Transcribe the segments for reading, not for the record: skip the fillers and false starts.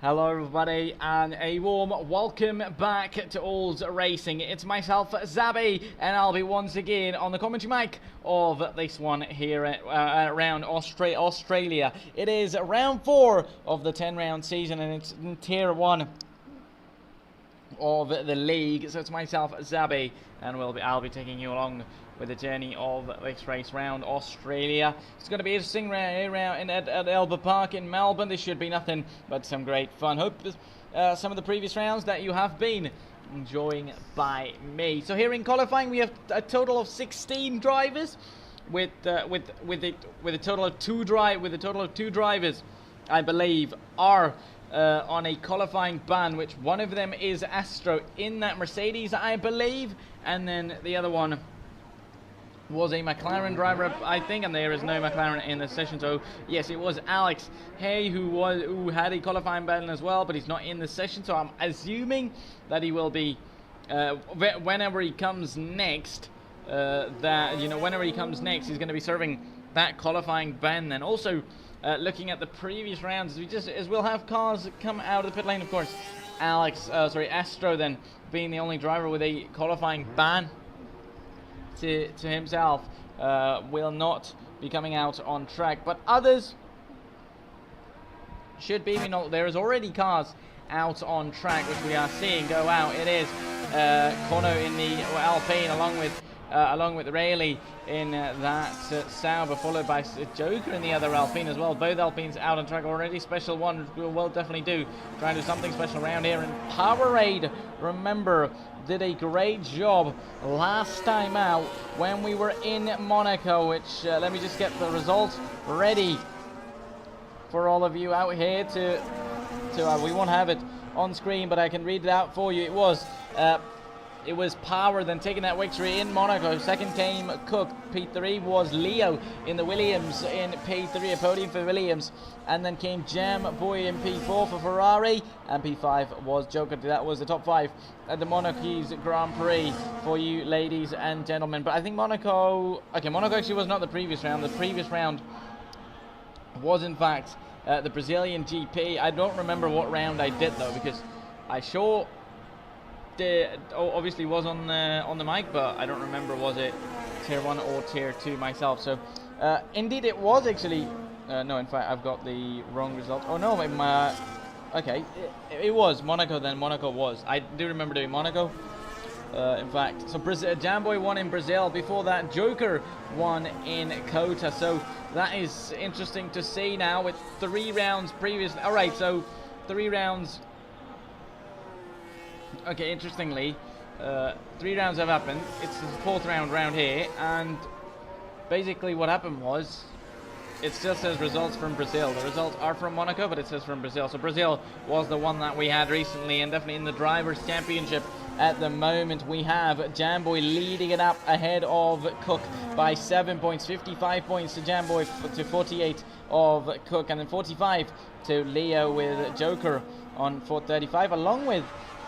Hello everybody and a warm welcome back to All's Racing. It's myself, Zabby, and I'll be once again on the commentary mic of this one here at around Australia. It is round 4 of the 10-round season and it's in Tier 1 of the league. So it's myself, Zabby, and I'll be taking you along with the journey of this race round Australia. It's going to be interesting around at Albert Park in Melbourne. This should be nothing but some great fun. Hope some of the previous rounds that you have been enjoying by me. So here in qualifying we have a total of 16 drivers with a total of two drivers, I believe, are on a qualifying ban, which one of them is Astro in that Mercedes, I believe, and then the other one was a McLaren driver, I think, and there is no McLaren in the session. So yes, it was Alex Hay who had a qualifying ban as well, but he's not in the session. So I'm assuming that he will be whenever he comes next. Whenever he comes next, he's going to be serving that qualifying ban. Then also looking at the previous rounds, we'll have cars come out of the pit lane. Of course, Astro then being the only driver with a qualifying ban to himself will not be coming out on track, but others should be. There is already cars out on track which we are seeing go out. It is Kono in the Alpine along with Rayleigh in that Sauber, followed by Joker in the other Alpine as well. Both Alpines out on track already. Special one will definitely do. Trying to do something special around here. And Powerade, remember, did a great job last time out when we were in Monaco, which let me just get the results ready for all of you out here to we won't have it on screen, but I can read it out for you. It was Power then taking that victory in Monaco. Second came Cook. P3 was Leo in the Williams in P3, a podium for Williams. And then came Jam Boy in P4 for Ferrari. And P5 was Joker. That was the top 5 at the Monaco's Grand Prix for you ladies and gentlemen. But I think Monaco actually was not the previous round. The previous round was in fact the Brazilian GP. I don't remember what round I did though, because I obviously was on the mic, but I don't remember was it Tier 1 or Tier 2 myself. So indeed it was actually no, in fact I've got the wrong result. Oh no, okay, it was Monaco then. Monaco was, I do remember doing Monaco. In fact, so Jamboy won in Brazil. Before that, Joker won in Kota. So that is interesting to see now with 3 rounds previously. All right, so 3 rounds. Okay, interestingly, 3 rounds have happened. It's the 4th round here, and basically what happened was, it still says results from Brazil. The results are from Monaco, but it says from Brazil. So Brazil was the one that we had recently, and definitely in the Drivers' Championship at the moment, we have Jamboy leading it up ahead of Cook by 7 points. 55 points to Jamboy to 48 of Cook, and then 45 to Leo with Joker on 35, along with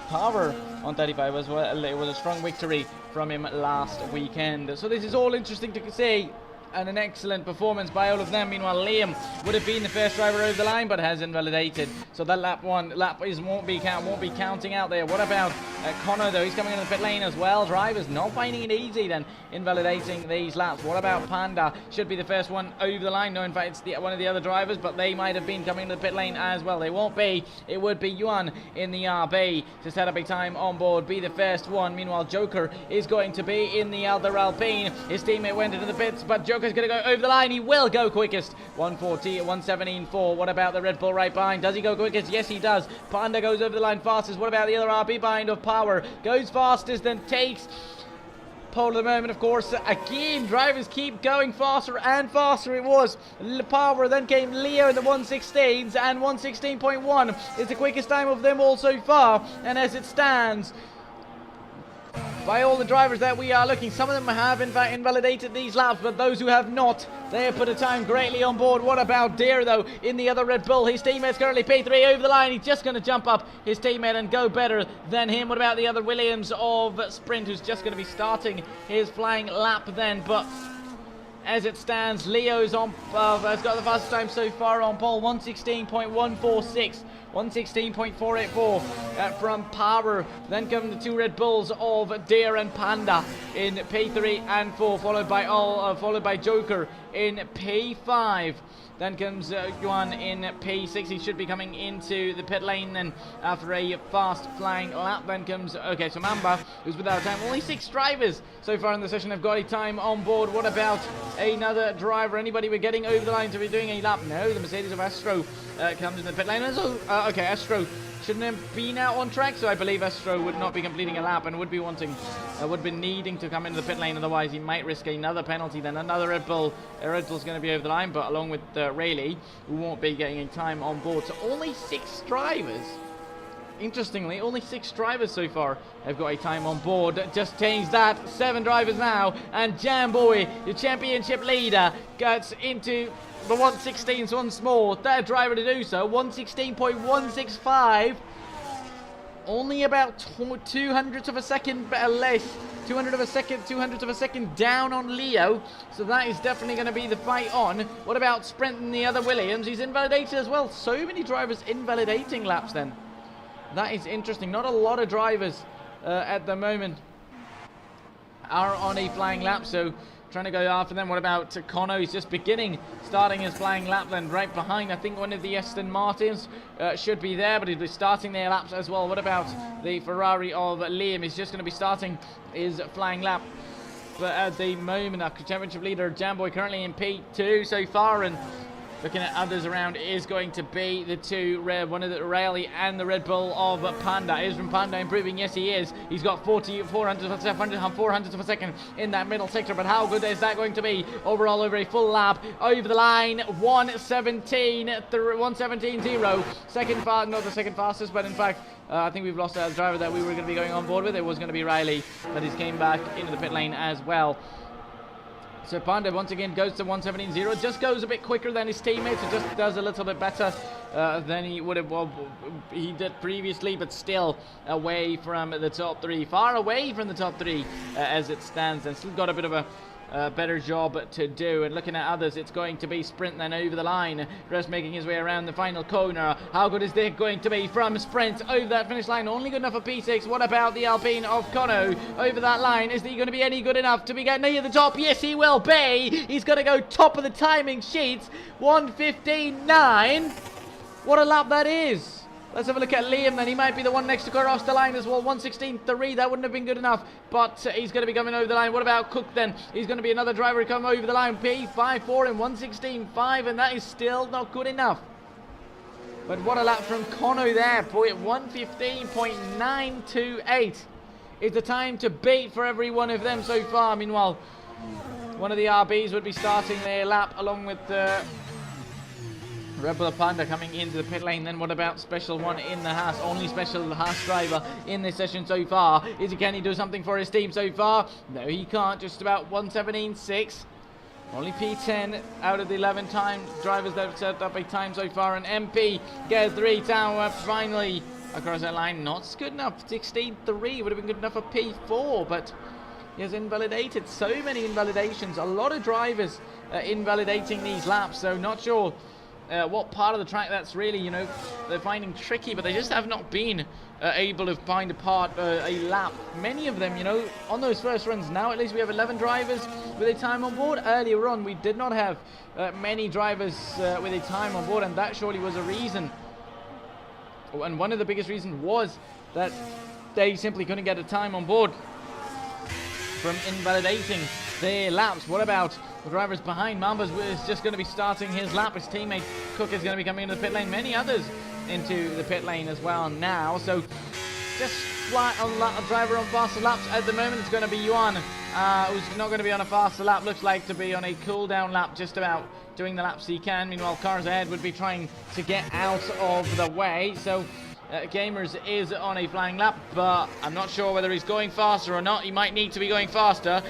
Power on 35 as well. It was a strong victory from him last weekend. So this is all interesting to see, and an excellent performance by all of them. Meanwhile, Liam would have been the first driver over the line, but has invalidated. So that lap won't be counting out there. What about Connor though? He's coming into the pit lane as well. Drivers not finding it easy then, invalidating these laps. What about Panda? Should be the first one over the line. No, in fact it's one of the other drivers, but they might have been coming into the pit lane as well. They won't be. It would be Yuan in the RB to set up a time on board, be the first one. Meanwhile, Joker is going to be in the other Alpine. His teammate went into the pits, but Joker's going to go over the line. He will go quickest. 1:17.4. What about the Red Bull right behind? Does he go quickest? Yes, he does. Panda goes over the line fastest. What about the other RB behind of Power? Goes fastest, then takes pole at the moment, of course. Again, drivers keep going faster and faster. It was Power, then came Leo in the 1:16s, and 1:16.1 is the quickest time of them all so far. And as it stands, by all the drivers that we are looking, some of them have in fact invalidated these laps, but those who have not, they have put a time greatly on board. What about Deer though in the other Red Bull? His teammate's currently P3 over the line. He's just going to jump up his teammate and go better than him. What about the other Williams of Sprint, who's just going to be starting his flying lap then? But as it stands, Leo's on has got the fastest time so far on pole, 1:16.146. 1:16.484 from Power. Then come the two Red Bulls of Dare and Panda in P3 and 4, followed by Joker in P5. Then comes Yuan in P6. He should be coming into the pit lane then after a fast flying lap. Then comes, okay, so Mamba, who's without time. Only 6 drivers so far in the session have got a time on board. What about another driver? Anybody we're getting over the line to be doing a lap? No, the Mercedes of Astro comes in the pit lane. So, okay, Astro shouldn't have been out on track, so I believe Astro would not be completing a lap and would be needing to come into the pit lane. Otherwise, he might risk another penalty. Then another Red Bull. Red Bull's going to be over the line, but along with Rayleigh, who won't be getting a time on board. So only 6 drivers. Interestingly, only 6 drivers so far have got a time on board. Just changed that. 7 drivers now, and Jamboy, your championship leader, gets into the 1:16s once more. Third driver to do so. 1:16.165. Only about 200ths of a second less. 200ths of a second down on Leo. So that is definitely going to be the fight on. What about Sprint and the other Williams? He's invalidated as well. So many drivers invalidating laps then. That is interesting. Not a lot of drivers at the moment are on a flying lap, so trying to go after them. What about Kono? He's just starting his flying lap then right behind. I think one of the Aston Martins should be there, but he'll be starting their laps as well. What about the Ferrari of Liam? He's just going to be starting his flying lap. But at the moment, our championship leader, Jamboy, currently in P2 so far, and looking at others around is going to be the two one of the Rayleigh and the Red Bull of Panda. Is from Panda improving? Yes, he is. He's got 400ths of a second in that middle sector, but how good is that going to be overall over a full lap? Over the line, 1:17.0. Not the second fastest, but in fact, I think we've lost our driver that we were going to be going on board with. It was going to be Rayleigh, but he's came back into the pit lane as well. So Panda once again goes to 1:17.0, just goes a bit quicker than his teammates. It just does a little bit better than he would have he did previously, but still away from the top 3, far away from the top 3 as it stands, and still got a bit of a better job to do. And looking at others, it's going to be Sprint then over the line, just making his way around the final corner. How good is it going to be from Sprint over that finish line? Only good enough for P6. What about the Alpine of Kono over that line? Is he going to be any good enough to be getting near the top? Yes, he will be. He's going to go top of the timing sheets. 1:15.9. What a lap that is. Let's have a look at Liam then. He might be the one next to cross the line as well. 1:16.3. That wouldn't have been good enough, but he's going to be coming over the line. What about Cook then? He's going to be another driver to come over the line. P5.4 and 1:16.5, and that is still not good enough. But what a lap from Kono there. Boy, at 1:15.928 is the time to beat for every one of them so far. Meanwhile, one of the RBs would be starting their lap along with the Red Bull Panda coming into the pit lane. Then what about Special One in the Haas? Only Special Haas driver in this session so far. Can he do something for his team so far? No, he can't. Just about 1:17.6. Only P10 out of the 11 time drivers that have set up a time so far. And MP gets 3 tower finally across that line. Not good enough. 16.3 would have been good enough for P4, but he has invalidated. So many invalidations. A lot of drivers invalidating these laps, so not sure what part of the track that's really, they're finding tricky, but they just have not been able to find a lap. Many of them, on those first runs. Now at least we have 11 drivers with a time on board. Earlier on, we did not have many drivers with a time on board, and that surely was a reason. And one of the biggest reasons was that they simply couldn't get a time on board from invalidating their laps. What about the drivers behind? Mambas is just going to be starting his lap. His teammate Cook is going to be coming into the pit lane. Many others into the pit lane as well now. So just flat on a driver on faster laps at the moment. It's going to be Yuan, who's not going to be on a faster lap. Looks like to be on a cool down lap, just about doing the laps he can. Meanwhile, cars ahead would be trying to get out of the way. So Gamers is on a flying lap, but I'm not sure whether he's going faster or not. He might need to be going faster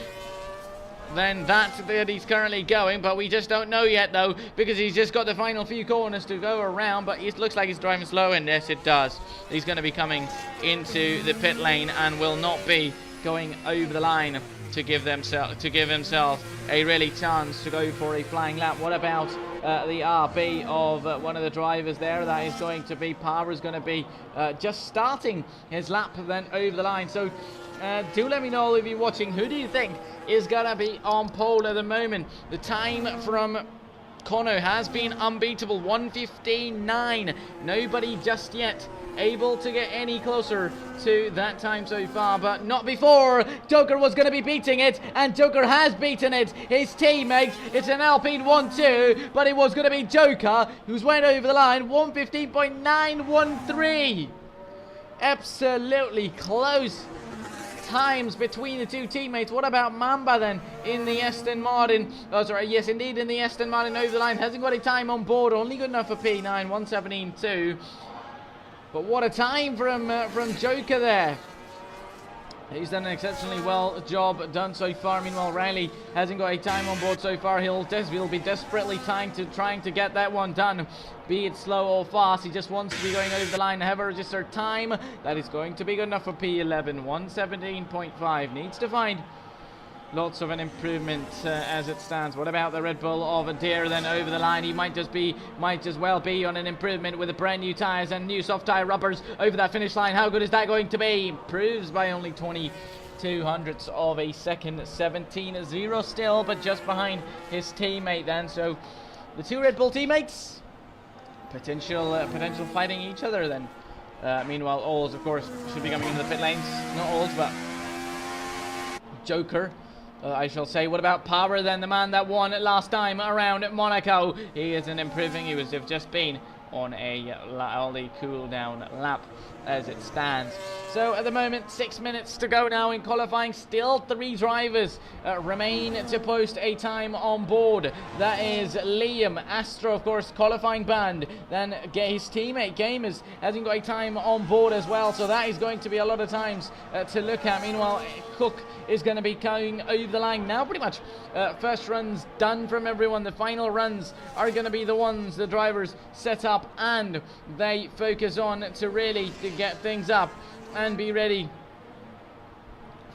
than that he's currently going, but we just don't know yet though, because he's just got the final few corners to go around. But it looks like he's driving slow, and yes it does. He's going to be coming into the pit lane and will not be going over the line. to give himself a really chance to go for a flying lap. What about the RB of one of the drivers there? That is going to be Power, is going to be just starting his lap then over the line. So do let me know if you're watching. Who do you think is going to be on pole at the moment? The time from Kono has been unbeatable, 1:15.9. Nobody just yet able to get any closer to that time so far, but not before. Joker was going to be beating it, and Joker has beaten it. His teammate, it's an Alpine 1-2, but it was going to be Joker who's went over the line, 1:15.913. Absolutely close times between the two teammates. What about Mamba then in the Aston Martin? Oh, sorry, yes, indeed, in the Aston Martin over the line. Hasn't got a time on board, only good enough for P9, 1:17.2. But what a time from Joker there. He's done an exceptionally well job done so far. Meanwhile, Riley hasn't got a time on board so far. He'll be desperately trying to get that one done, be it slow or fast. He just wants to be going over the line. Have a registered time that is going to be good enough for P11. 1:17.5. Needs to find lots of an improvement as it stands. What about the Red Bull of Adair then over the line? He might as well be on an improvement with the brand new tyres and new soft tyre rubbers over that finish line. How good is that going to be? Improves by only 22 hundredths of a second, 17.0 still, but just behind his teammate then. So the two Red Bull teammates potential fighting each other then. Meanwhile, Ols of course should be coming into the pit lanes. Not Ols, but Joker, I shall say. What about Power then, the man that won last time around at Monaco? He isn't improving. He was just been on a cool down lap as it stands. So at the moment, 6 minutes to go now in qualifying. Still 3 drivers remain to post a time on board. That is Liam, Astro, of course, qualifying banned. Then his teammate Gamers hasn't got a time on board as well, so that is going to be a lot of times to look at. Meanwhile, Cook is going to be going over the line now. Pretty much first runs done from everyone. The final runs are going to be the ones the drivers set up and they focus on to really get things up and be ready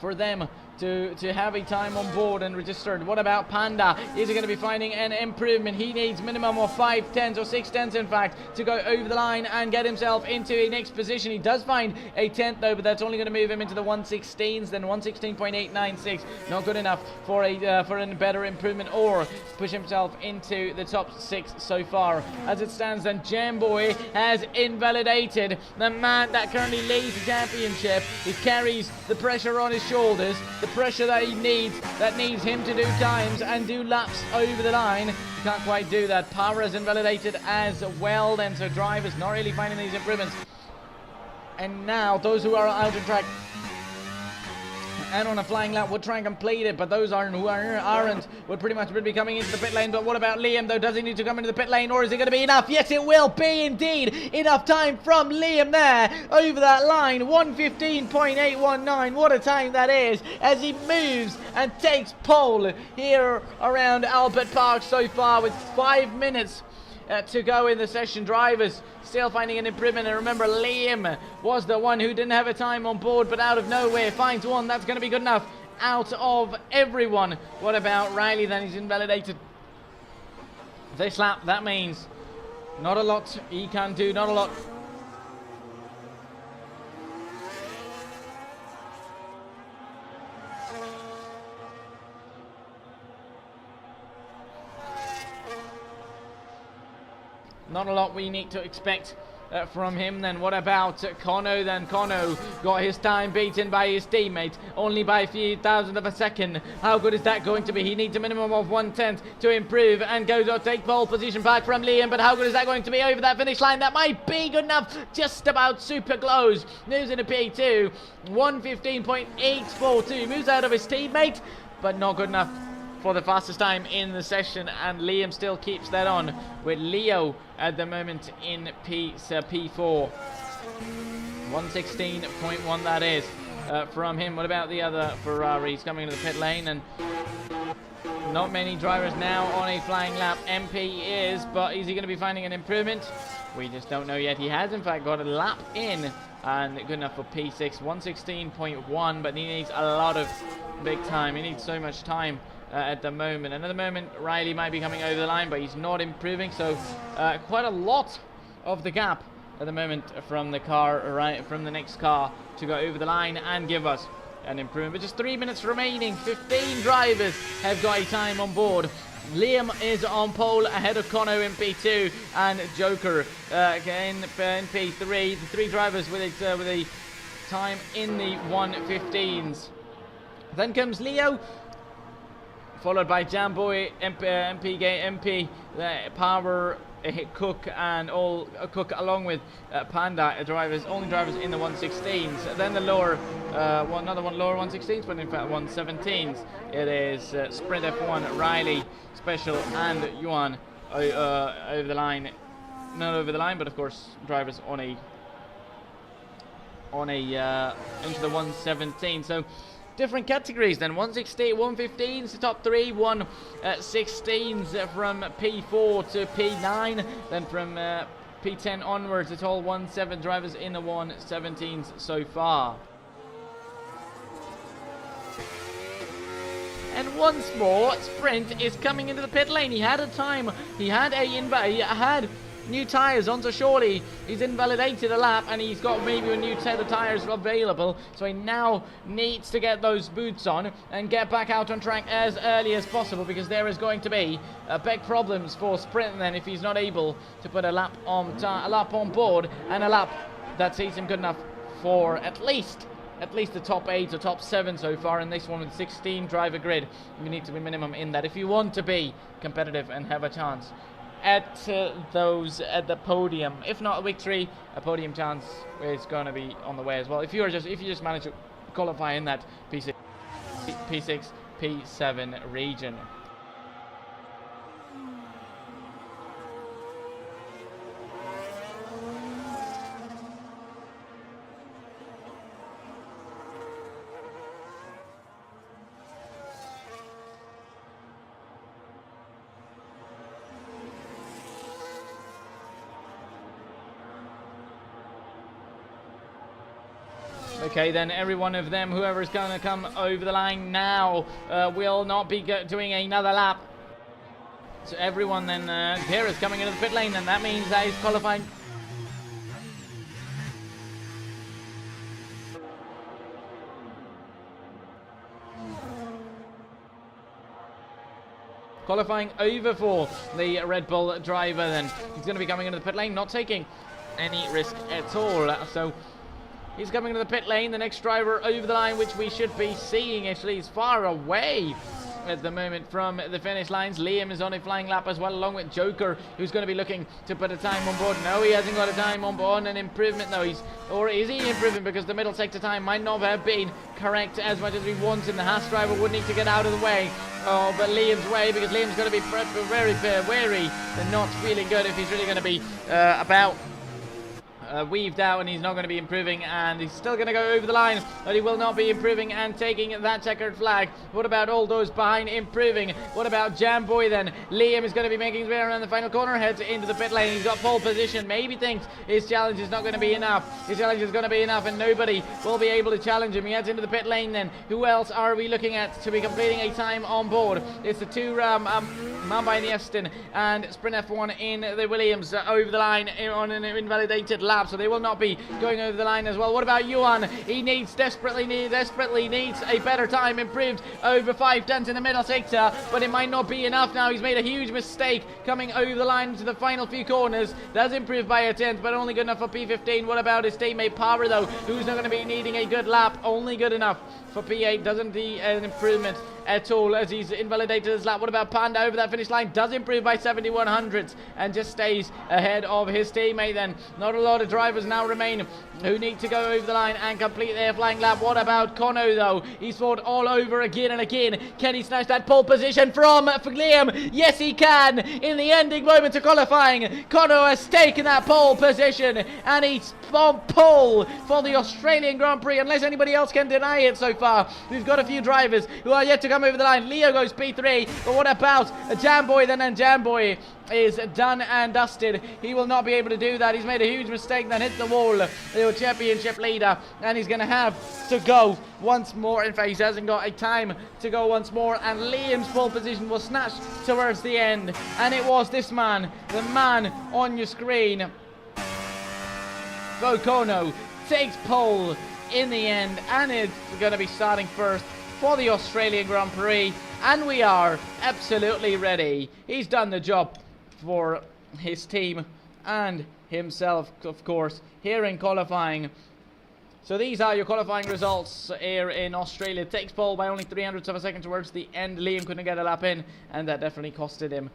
for them to have a time on board and registered. What about Panda? Is he going to be finding an improvement? He needs minimum of 5 tenths or 6 tenths in fact to go over the line and get himself into a next position. He does find a tenth though, but that's only going to move him into the 1:16s, then 1:16.896. Not good enough for a better improvement or push himself into the top 6 so far. As it stands then, Jamboy has invalidated the man that currently leads the championship. He carries the pressure on his shoulders, the pressure that he needs, that needs him to do times and do laps over the line. He can't quite do that. Power is invalidated as well then, so drivers not really finding these improvements. And now those who are out of track and on a flying lap would try and complete it, but those aren't would pretty much be coming into the pit lane. But what about Liam though? Does he need to come into the pit lane, or is it going to be enough? Yes, it will be indeed enough time from Liam there over that line. 1:15.819. What a time that is as he moves and takes pole here around Albert Park so far with 5 minutes to go in the session. Drivers still finding an improvement, and remember, Liam was the one who didn't have a time on board, but out of nowhere finds one. That's going to be good enough out of everyone. What about Riley then? He's invalidated this lap. That means not a lot he can do, not a lot. Not a lot we need to expect from him then. What about Kono then? Kono got his time beaten by his teammate only by a few thousandths of a second. How good is that going to be? He needs a minimum of 1/10 to improve and goes to take pole position back from Liam, but how good is that going to be over that finish line? That might be good enough, just about super close. Moves into P2, 1:15.842, moves out of his teammate, but not good enough for the fastest time in the session, and Liam still keeps that on with Leo at the moment in P4. 1:16.1 that is from him. What about the other Ferraris coming into the pit lane? And not many drivers now on a flying lap. MP is, but is he going to be finding an improvement? We just don't know yet. He has in fact got a lap in and good enough for P6, 1:16.1, but he needs a lot of big time. He needs so much time at the moment. And at the moment, Riley might be coming over the line, but he's not improving. So quite a lot of the gap at the moment from the car, right, from the next car to go over the line and give us an improvement. But just 3 minutes remaining. 15 drivers have got a time on board. Liam is on pole ahead of Conno in P2 and Joker in P3. The three drivers with a time in the 1:15s. Then comes Leo, followed by Jamboy, MP, Power, Cook, and Cook along with Panda only drivers in the 1:16s. Then the lower another one lower 1:16s, but in fact 1:17s. It is Sprint F1, Riley, Special, and Yuan over the line. Not over the line, but of course drivers on a into the 1:17. So different categories then. 1:16, 1:15s to top three, 1:16s from P4 to P9, then from P10 onwards. It's all 1:7 drivers in the 1:17s so far. And once more, Sprint is coming into the pit lane. He had a time. He had new tyres onto Shorty. He's invalidated a lap, and he's got maybe a new set of tyres available. So he now needs to get those boots on and get back out on track as early as possible, because there is going to be big problems for Sprint then if he's not able to put a lap on board, and a lap that sees him good enough for at least the top 8 or top 7 so far in this one with 16 driver grid. You need to be minimum in that if you want to be competitive and have a chance at the podium. If not a victory, a podium chance is going to be on the way as well. If you just manage to qualify in that P6, P7 region. Okay, then every one of them, whoever's going to come over the line now, will not be doing another lap. So everyone then, here is coming into the pit lane, and that means that he's qualifying. Qualifying over for the Red Bull driver then. He's going to be coming into the pit lane, not taking any risk at all. So he's coming to the pit lane. The next driver over the line, which we should be seeing, actually, is far away at the moment from the finish lines. Liam is on a flying lap as well, along with Joker, who's going to be looking to put a time on board. No, he hasn't got a time on board. An improvement, though. Or is he improving? Because the middle sector time might not have been correct as much as we wanted. The Haas driver would need to get out of the way of Liam's way, because Liam's going to be very wary and not feeling good if he's really going to be weaved out, and he's not going to be improving, and he's still going to go over the line, but he will not be improving and taking that checkered flag. What about all those behind improving? What about Jamboy then? Liam is going to be making his way around the final corner, heads into the pit lane. He's got pole position, maybe thinks his challenge is not going to be enough. His challenge is going to be enough, and nobody will be able to challenge him. He heads into the pit lane then. Who else are we looking at to be completing a time on board? It's the two Mamba in the Aston and Sprint F1 in the Williams over the line on an invalidated lap, so they will not be going over the line as well. What about Yuan? He desperately needs a better time, improved over 5/10 in the middle sector, but it might not be enough now. He's made a huge mistake coming over the line to the final few corners. Does improve by a 10th, but only good enough for P15. What about his teammate Power, though, who's not going to be needing a good lap? Only good enough for P8. Doesn't be an improvement at all as he's invalidated his lap. What about Panda over that finish line? Does improve by 71 hundredths and just stays ahead of his teammate then. Not a lot of drivers now remain who need to go over the line and complete their flying lap. What about Conno, though? He's fought all over again and again. Can he snatch that pole position from Liam? Yes, he can. In the ending moments of qualifying, Conno has taken that pole position, and he's on pole for the Australian Grand Prix, unless anybody else can deny it so far. We've got a few drivers who are yet to come over the line. Leo goes P3, but what about Jamboy then? And Jamboy is done and dusted. He will not be able to do that. He's made a huge mistake, then hit the wall, the championship leader, and he's going to have to go once more. In fact, he hasn't got a time to go once more, and Liam's pole position was snatched towards the end, and it was this man, the man on your screen. Kono takes pole in the end, and it's going to be starting first for the Australian Grand Prix, and we are absolutely ready. He's done the job for his team and himself, of course, here in qualifying. So these are your qualifying results here in Australia. Takes pole by only 300ths of a second towards the end. Liam couldn't get a lap in, and that definitely costed him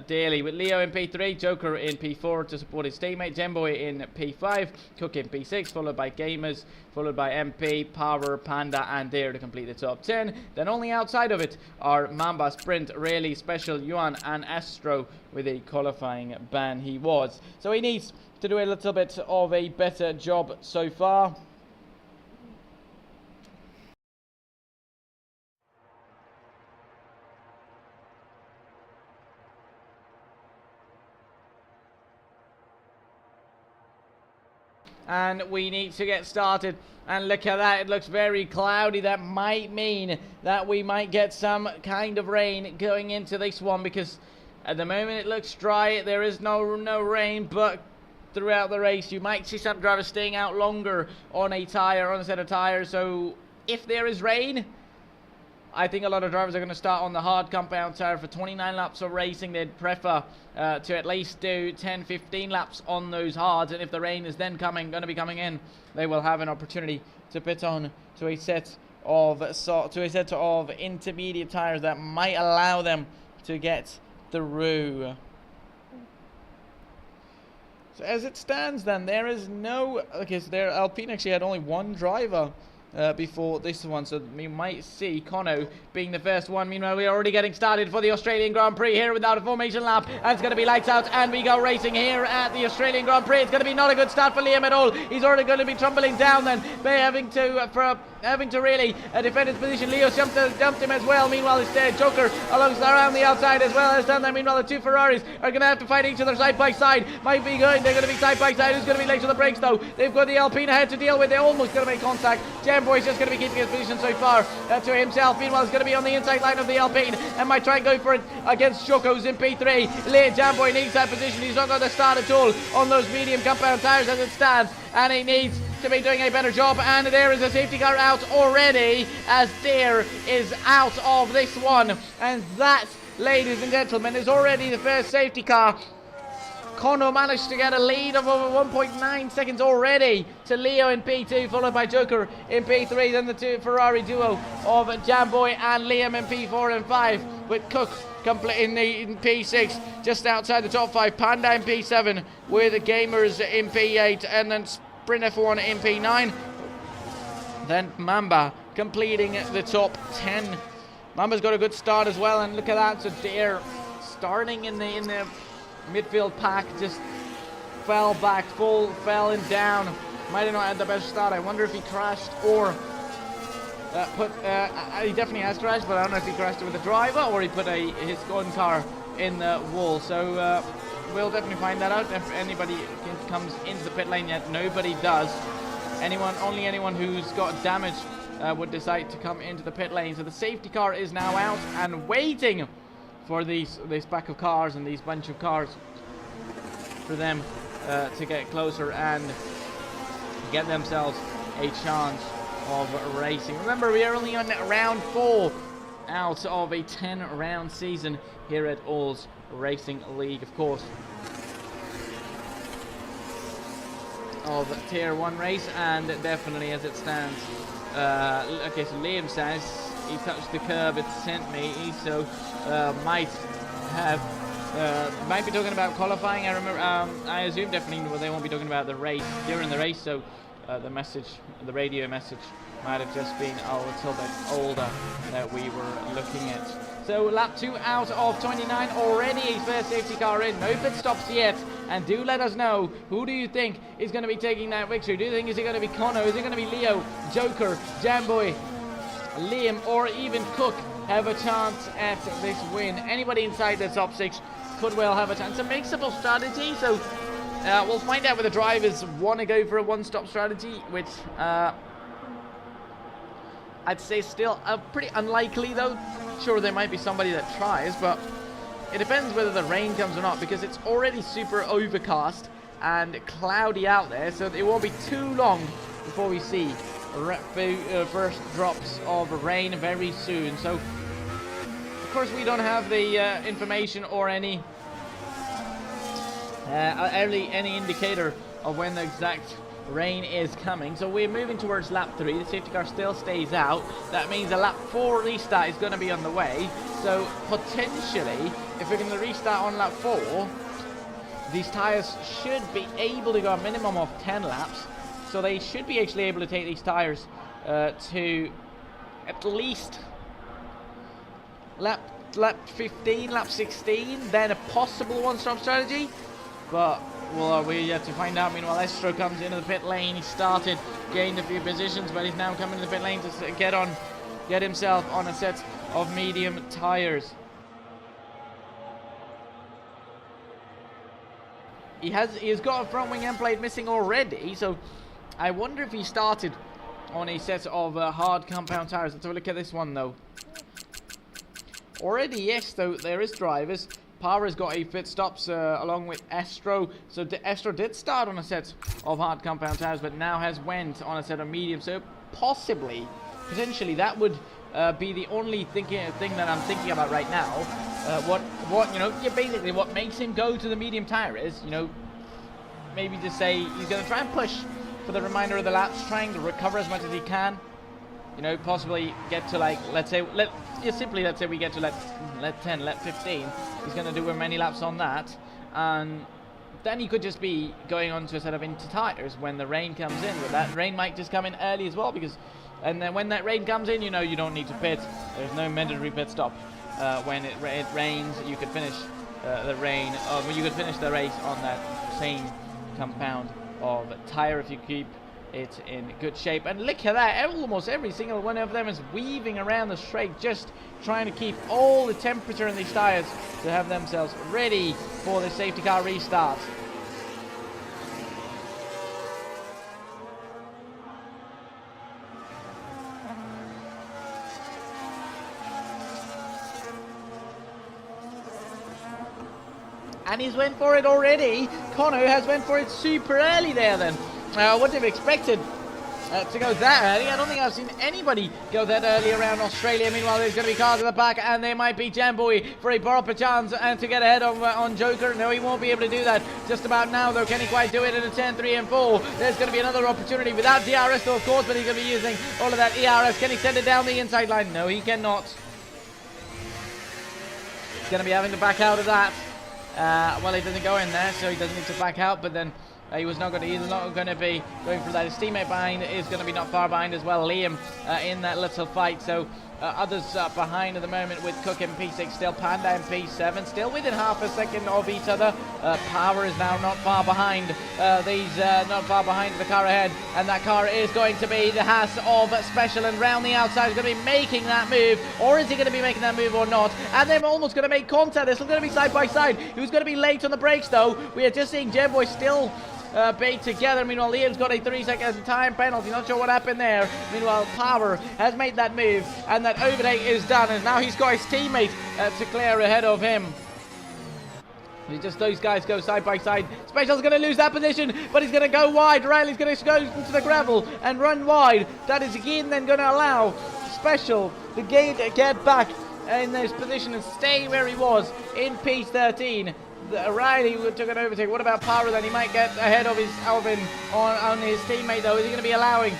daily, with Leo in P3, Joker in P4 to support his teammate, Gemboy in P5, Cook in P6, followed by Gamers, followed by MP, Power, Panda, and Dare to complete the top 10. Then only outside of it are Mamba, Sprint, Rayleigh, Special, Yuan, and Astro with a qualifying ban he was. So he needs to do a little bit of a better job so far. And we need to get started, and look at that, it looks very cloudy. That might mean that we might get some kind of rain going into this one, because at the moment it looks dry. There is no rain, but throughout the race you might see some drivers staying out longer on a set of tires. So if there is rain, I think a lot of drivers are going to start on the hard compound tire. For 29 laps of racing, they'd prefer to at least do 10-15 laps on those hards, and if the rain is then going to be coming in, they will have an opportunity to pit on to a set of intermediate tires that might allow them to get through. So as it stands, then there is no. Okay, so Alpine actually had only one driver before this one, so we might see Kono being the first one. Meanwhile, we are already getting started for the Australian Grand Prix here without a formation lap, and it's going to be lights out, and we go racing here at the Australian Grand Prix. It's going to be not a good start for Liam at all. He's already going to be tumbling down then, having to really defend his position. Leo dumped him as well. Meanwhile, it's Joker around the outside as well as done that. Meanwhile, the two Ferraris are going to have to fight each other side by side. Might be good. They're going to be side by side. Who's going to be late to the brakes though? They've got the Alpine ahead to deal with. They're almost going to make contact. Gemboy's just going to be keeping his position so far to himself. Meanwhile, he's going to be on the inside line of the Alpine and might try and go for it against Choco's in P3. Jamboy needs that position. He's not going to start at all on those medium compound tires as it stands, and he needs to be doing a better job. And there is a safety car out already, as Dare is out of this one, and that, ladies and gentlemen, is already the first safety car. Kono managed to get a lead of over 1.9 seconds already to Leo in P2, followed by Joker in P3, then the two Ferrari duo of Jamboy and Liam in P4 and 5, with Cook in P6, just outside the top 5, Panda in P7, with Gamers in P8, and then Sprint F1 in P9. Then Mamba completing the top 10. Mamba's got a good start as well, and look at that, so Dare starting in the midfield pack, just fell in down. Might have not had the best start. I wonder if he crashed or he definitely has crashed, but I don't know if he crashed with the driver or he put his own car in the wall. So we'll definitely find that out. If anybody comes into the pit lane yet, nobody does. Only anyone who's got damage would decide to come into the pit lane. So the safety car is now out and waiting for this pack of cars and these bunch of cars for them to get closer and get themselves a chance of racing. Remember, we are only on round 4 out of a 10-round season here at All's Racing League, of course, of Tier 1 race, and definitely as it stands, okay, so Liam says he touched the curb, it sent me, so might be talking about qualifying. I remember, I assume definitely they won't be talking about the race during the race, so the radio message might have just been a little bit older that we were looking at. So lap 2 out of 29 already, his first safety car in, no pit stops yet, and do let us know, who do you think is going to be taking that victory? Do you think is it going to be Kono, is it going to be Leo, Joker, Jamboy, Liam, or even Cook have a chance at this win. Anybody inside the top 6 could well have a chance. A mixable strategy, so we'll find out whether drivers want to go for a one-stop strategy, which I'd say still pretty unlikely though. Sure, there might be somebody that tries, but it depends whether the rain comes or not, because it's already super overcast and cloudy out there, so it won't be too long before we see first drops of rain very soon. So of course we don't have the information or any indicator of when the exact rain is coming. So we're moving towards lap 3. The safety car still stays out. That means a lap 4 restart is going to be on the way. So potentially, if we're going to restart on lap 4, these tires should be able to go a minimum of 10 laps. So they should be actually able to take these tires to at least lap 15, lap 16, then a possible one-stop strategy. But well, we have to find out. Meanwhile, Estro comes into the pit lane. He started, gained a few positions, but he's now coming to the pit lane to get himself on a set of medium tires. He has got a front wing end plate missing already, so I wonder if he started on a set of hard compound tires. Let's have a look at this one though. Already, yes, though there is drivers. Power has got a pit stops along with Estro. So Estro did start on a set of hard compound tires, but now has went on a set of medium. So possibly, potentially, that would be the only thing that I'm thinking about right now. Basically what makes him go to the medium tire is, maybe just say he's going to try and push for the remainder of the laps, trying to recover as much as he can. Possibly get to, like, let's say we get to lap 10, lap 15. He's going to do as many laps on that, and then he could just be going on to a set of into tires when the rain comes in. But that rain might just come in early as well, and then when that rain comes in, you don't need to pit. There's no mandatory pit stop. When it rains, you could finish you could finish the race on that same compound of tire if you keep it in good shape. And look at that, almost every single one of them is weaving around the straight, just trying to keep all the temperature in these tires to have themselves ready for the safety car restart. And he's went for it already. Conno has went for it super early there then. What have expected to go that early? I don't think I've seen anybody go that early around Australia. Meanwhile, there's going to be cars at the back, and there might be Jamboy for a proper chance and to get ahead of on Joker. No, he won't be able to do that just about now, though. Can he quite do it in a 10, 3, and 4? There's going to be another opportunity without DRS, though, of course, but he's going to be using all of that ERS. Can he send it down the inside line? No, he cannot. He's going to be having to back out of that. Well, he doesn't go in there, so he doesn't need to back out, but then he was not going to be going for that. His teammate behind is going to be not far behind as well, Liam, in that little fight. So others behind at the moment with Cook in P6, still Panda in P7, still within half a second of each other. Power is now not far behind not far behind the car ahead, and that car is going to be the Haas of Special, and round the outside is going to be making that move, or is he going to be making that move or not? And they're almost going to make contact. They're still going to be side by side. He was going to be late on the brakes though. We are just seeing Gemboy still bait together. Meanwhile, Liam's got a 3-second time penalty. Not sure what happened there. Meanwhile, Power has made that move, and that overtake is done, and now he's got his teammate to clear ahead of him. Just those guys go side by side. Special's going to lose that position, but he's going to go wide. Riley's going to go into the gravel and run wide. That is again then going to allow Special to get back in this position and stay where he was in P13. Riley took an overtake. What about Power then? He might get ahead of his Alvin on his teammate though. Is he going to be allowing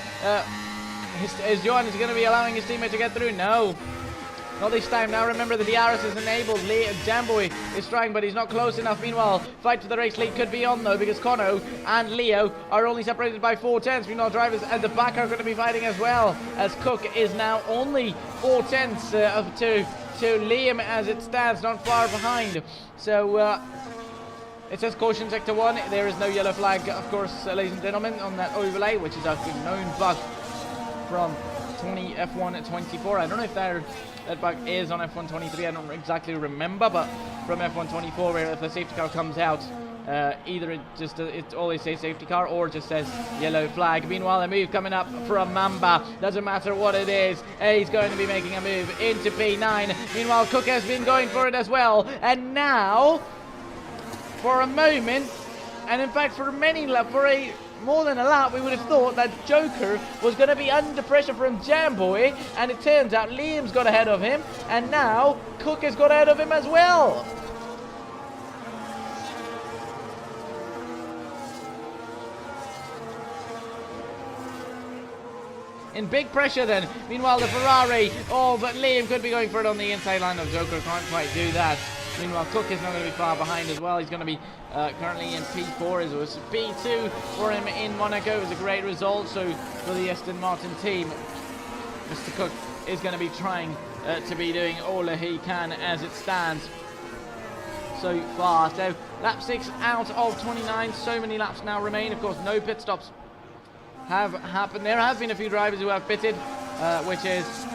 is Johan going to be allowing his teammate to get through? No. Not this time. Now remember the DRS is enabled. Jamboy is trying, but he's not close enough. Meanwhile, fight for the race lead could be on though, because Conno and Leo are only separated by 4 tenths. Meanwhile, drivers at the back are going to be fighting as well, as Cook is now only 4 tenths to Liam as it stands, not far behind. So it says caution sector 1. There is no yellow flag, of course, ladies and gentlemen, on that overlay, which is a known bug from F1 24. I don't know if that bug is on F1 23. I don't exactly remember, but from F1 24, where if the safety car comes out, either it always says safety car or just says yellow flag. Meanwhile, a move coming up from Mamba. Doesn't matter what it is. He's going to be making a move into P9. Meanwhile, Cook has been going for it as well. And now, for a moment, and in fact for more than a lap, we would have thought that Joker was going to be under pressure from Jamboy, and it turns out Liam's got ahead of him, and now Cook has got ahead of him as well. In big pressure then. Meanwhile, the Ferrari, but Liam could be going for it on the inside line of Joker. Can't quite do that. Meanwhile, Cook is not going to be far behind as well. He's going to be currently in P4. It was P2 for him in Monaco. It was a great result. So for the Aston Martin team, Mr. Cook is going to be trying to be doing all that he can as it stands so far. So lap 6 out of 29. So many laps now remain. Of course, no pit stops have happened. There have been a few drivers who have pitted, which is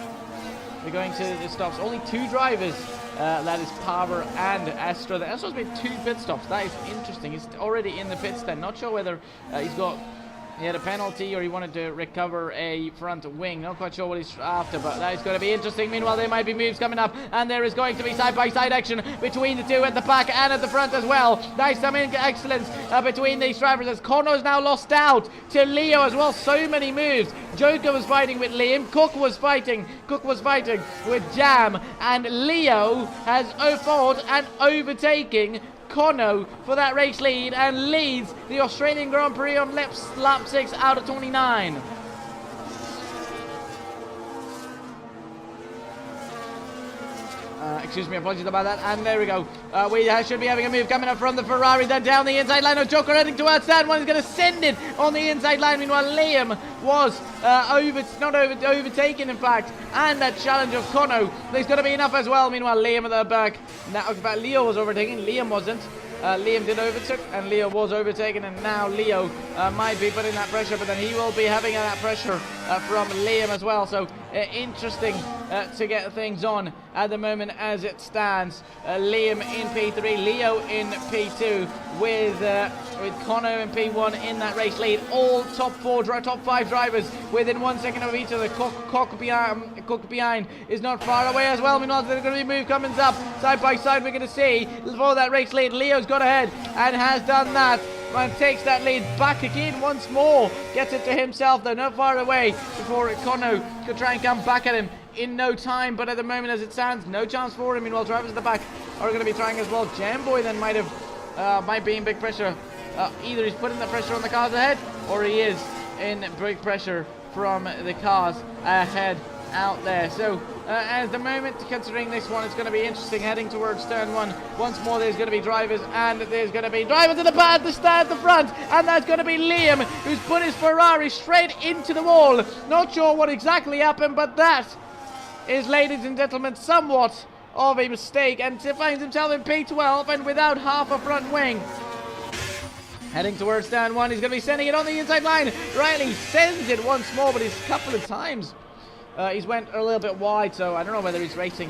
we're going to the stops. Only 2 drivers. That is Power and Astra. That's supposed to be 2 pit stops. That is interesting. He's already in the pits then. Not sure whether he had a penalty or he wanted to recover a front wing. Not quite sure what he's after, but that is going to be interesting. Meanwhile, there might be moves coming up, and there is going to be side-by-side action between the two at the back and at the front as well. Nice some excellence between these drivers as Connor's now lost out to Leo as well. So many moves. Joker was fighting with Liam. Cook was fighting with Jam, and Leo has fought and overtaking Kono for that race lead and leads the Australian Grand Prix on lap 6 out of 29. Excuse me, apologies about that. And there we go. We should be having a move coming up from the Ferrari. Then down the inside line of Joker heading towards that one. Is going to send it on the inside line. Meanwhile, Liam was overtaken, in fact. And that challenge of Kono. There's going to be enough as well. Meanwhile, Liam at the back. Now, in fact, Leo was overtaken. Liam wasn't. Liam did overtook, and Leo was overtaken, and now Leo might be putting that pressure, but then he will be having that pressure from Liam as well. So interesting to get things on at the moment as it stands. Liam in P3, Leo in P2, with Conor in P1 in that race lead. All top 5 drivers within 1 second of each other. Cook behind is not far away as well. Meanwhile, there's going to be a move coming up side by side. We're going to see for that race lead. Leo's got ahead and has done that. And takes that lead back again once more. Gets it to himself though, not far away before Conor could try and come back at him in no time. But at the moment as it stands, no chance for him. Meanwhile, drivers at the back are going to be trying as well. Jamboy then might be in big pressure. Either he's putting the pressure on the cars ahead, or he is in big pressure from the cars ahead out there. So at the moment, considering this one, it's going to be interesting heading towards turn 1. Once more, there's going to be drivers, and there's going to be drivers at the back, at the front, and that's going to be Liam, who's put his Ferrari straight into the wall. Not sure what exactly happened, but that is, ladies and gentlemen, somewhat of a mistake, and he finds himself in P12 and without half a front wing. Heading towards turn 1, he's going to be sending it on the inside line. Riley sends it once more, but it's a couple of times. He's went a little bit wide, so I don't know whether his racing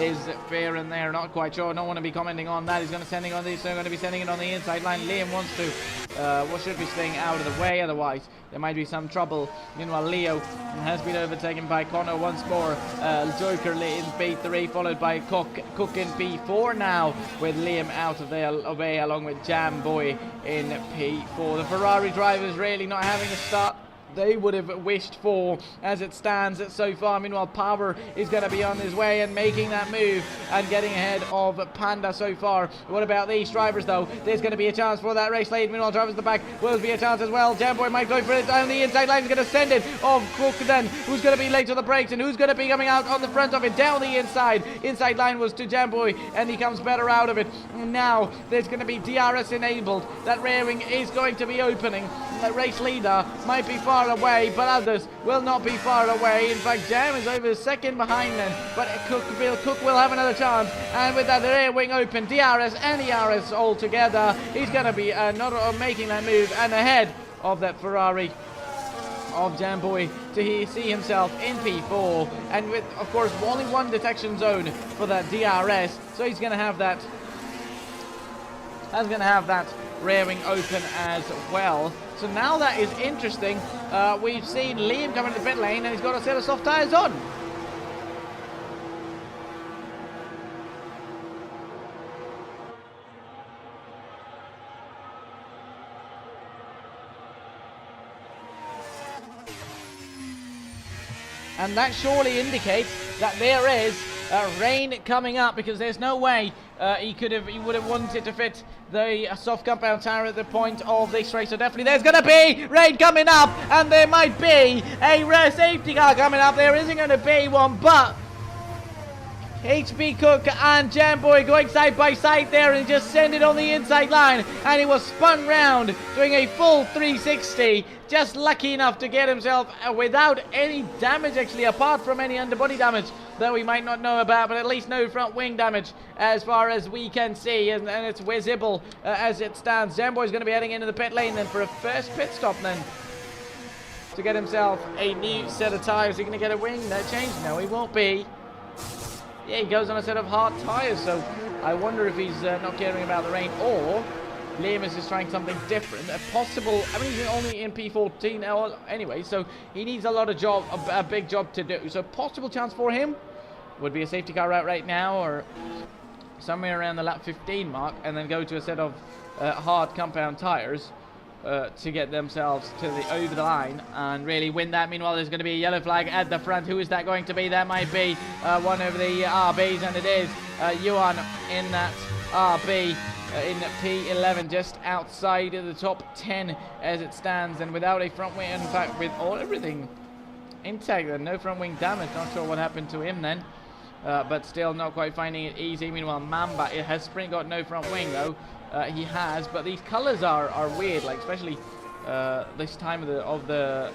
is fair in there. Not quite sure. Don't want to be commenting on that. He's going to sending on these. So going to be sending it on the inside line. Liam wants to. Should be staying out of the way. Otherwise, there might be some trouble. Meanwhile, Leo has been overtaken by Conor once more. Joker in P3, followed by Cook in P4 now, with Liam out of the way, along with Jamboy in P4. The Ferrari drivers really not having a start they would have wished for as it stands so far. Meanwhile, Power is going to be on his way and making that move and getting ahead of Panda so far. What about these drivers though? There's going to be a chance for that race lead. Meanwhile, drivers at the back will be a chance as well. Jamboy might go for it down the inside line. He's going to send it off Cook then, who's going to be late to the brakes and who's going to be coming out on the front of it down the inside. Inside line was to Jamboy and he comes better out of it. Now there's going to be DRS enabled. That rear wing is going to be opening. The race leader might be far away, but others will not be far away. In fact, Jam is over a second behind them, but Cook will have another chance. And with that rear wing open, DRS and ERS all together, he's going to be not making that move and ahead of that Ferrari of Jamboy to see himself in P4, and with, of course, only one detection zone for that DRS, so he's going to have that rear wing open as well. So now that is interesting. We've seen Liam come into the pit lane, and he's got a set of soft tyres on. And that surely indicates that there is rain coming up, because there's no way he would have wanted to fit the soft compound tire at the point of this race. So definitely there's going to be rain coming up, and there might be a rare safety car coming up. There isn't going to be one, but HB Cook and Jamboy going side by side there, and just send it on the inside line, and he was spun round doing a full 360, just lucky enough to get himself without any damage, actually, apart from any underbody damage that we might not know about, but at least no front wing damage as far as we can see, and it's visible as it stands. Jamboy's going to be heading into the pit lane then for a first pit stop then to get himself a new set of tyres. Is he going to get a wing? No change? No, he won't be. Yeah, he goes on a set of hard tyres, so I wonder if he's not caring about the rain, or Liam is just trying something different. A possible, I mean, he's only in P14 now anyway, so he needs a big job to do. So possible chance for him would be a safety car out right now, or somewhere around the lap 15 mark, and then go to a set of hard compound tyres to get themselves to over the line and really win that. Meanwhile, there's going to be a yellow flag at the front. Who is that going to be? That might be one of the RBs, and it is Yuan in that RB in P11, just outside of the top 10 as it stands, and without a front wing. In fact, with everything intact, and no front wing damage. Not sure what happened to him then, but still not quite finding it easy. Meanwhile, Mamba, it has Sprint got no front wing though. He has, but these colors are weird, like especially this time of the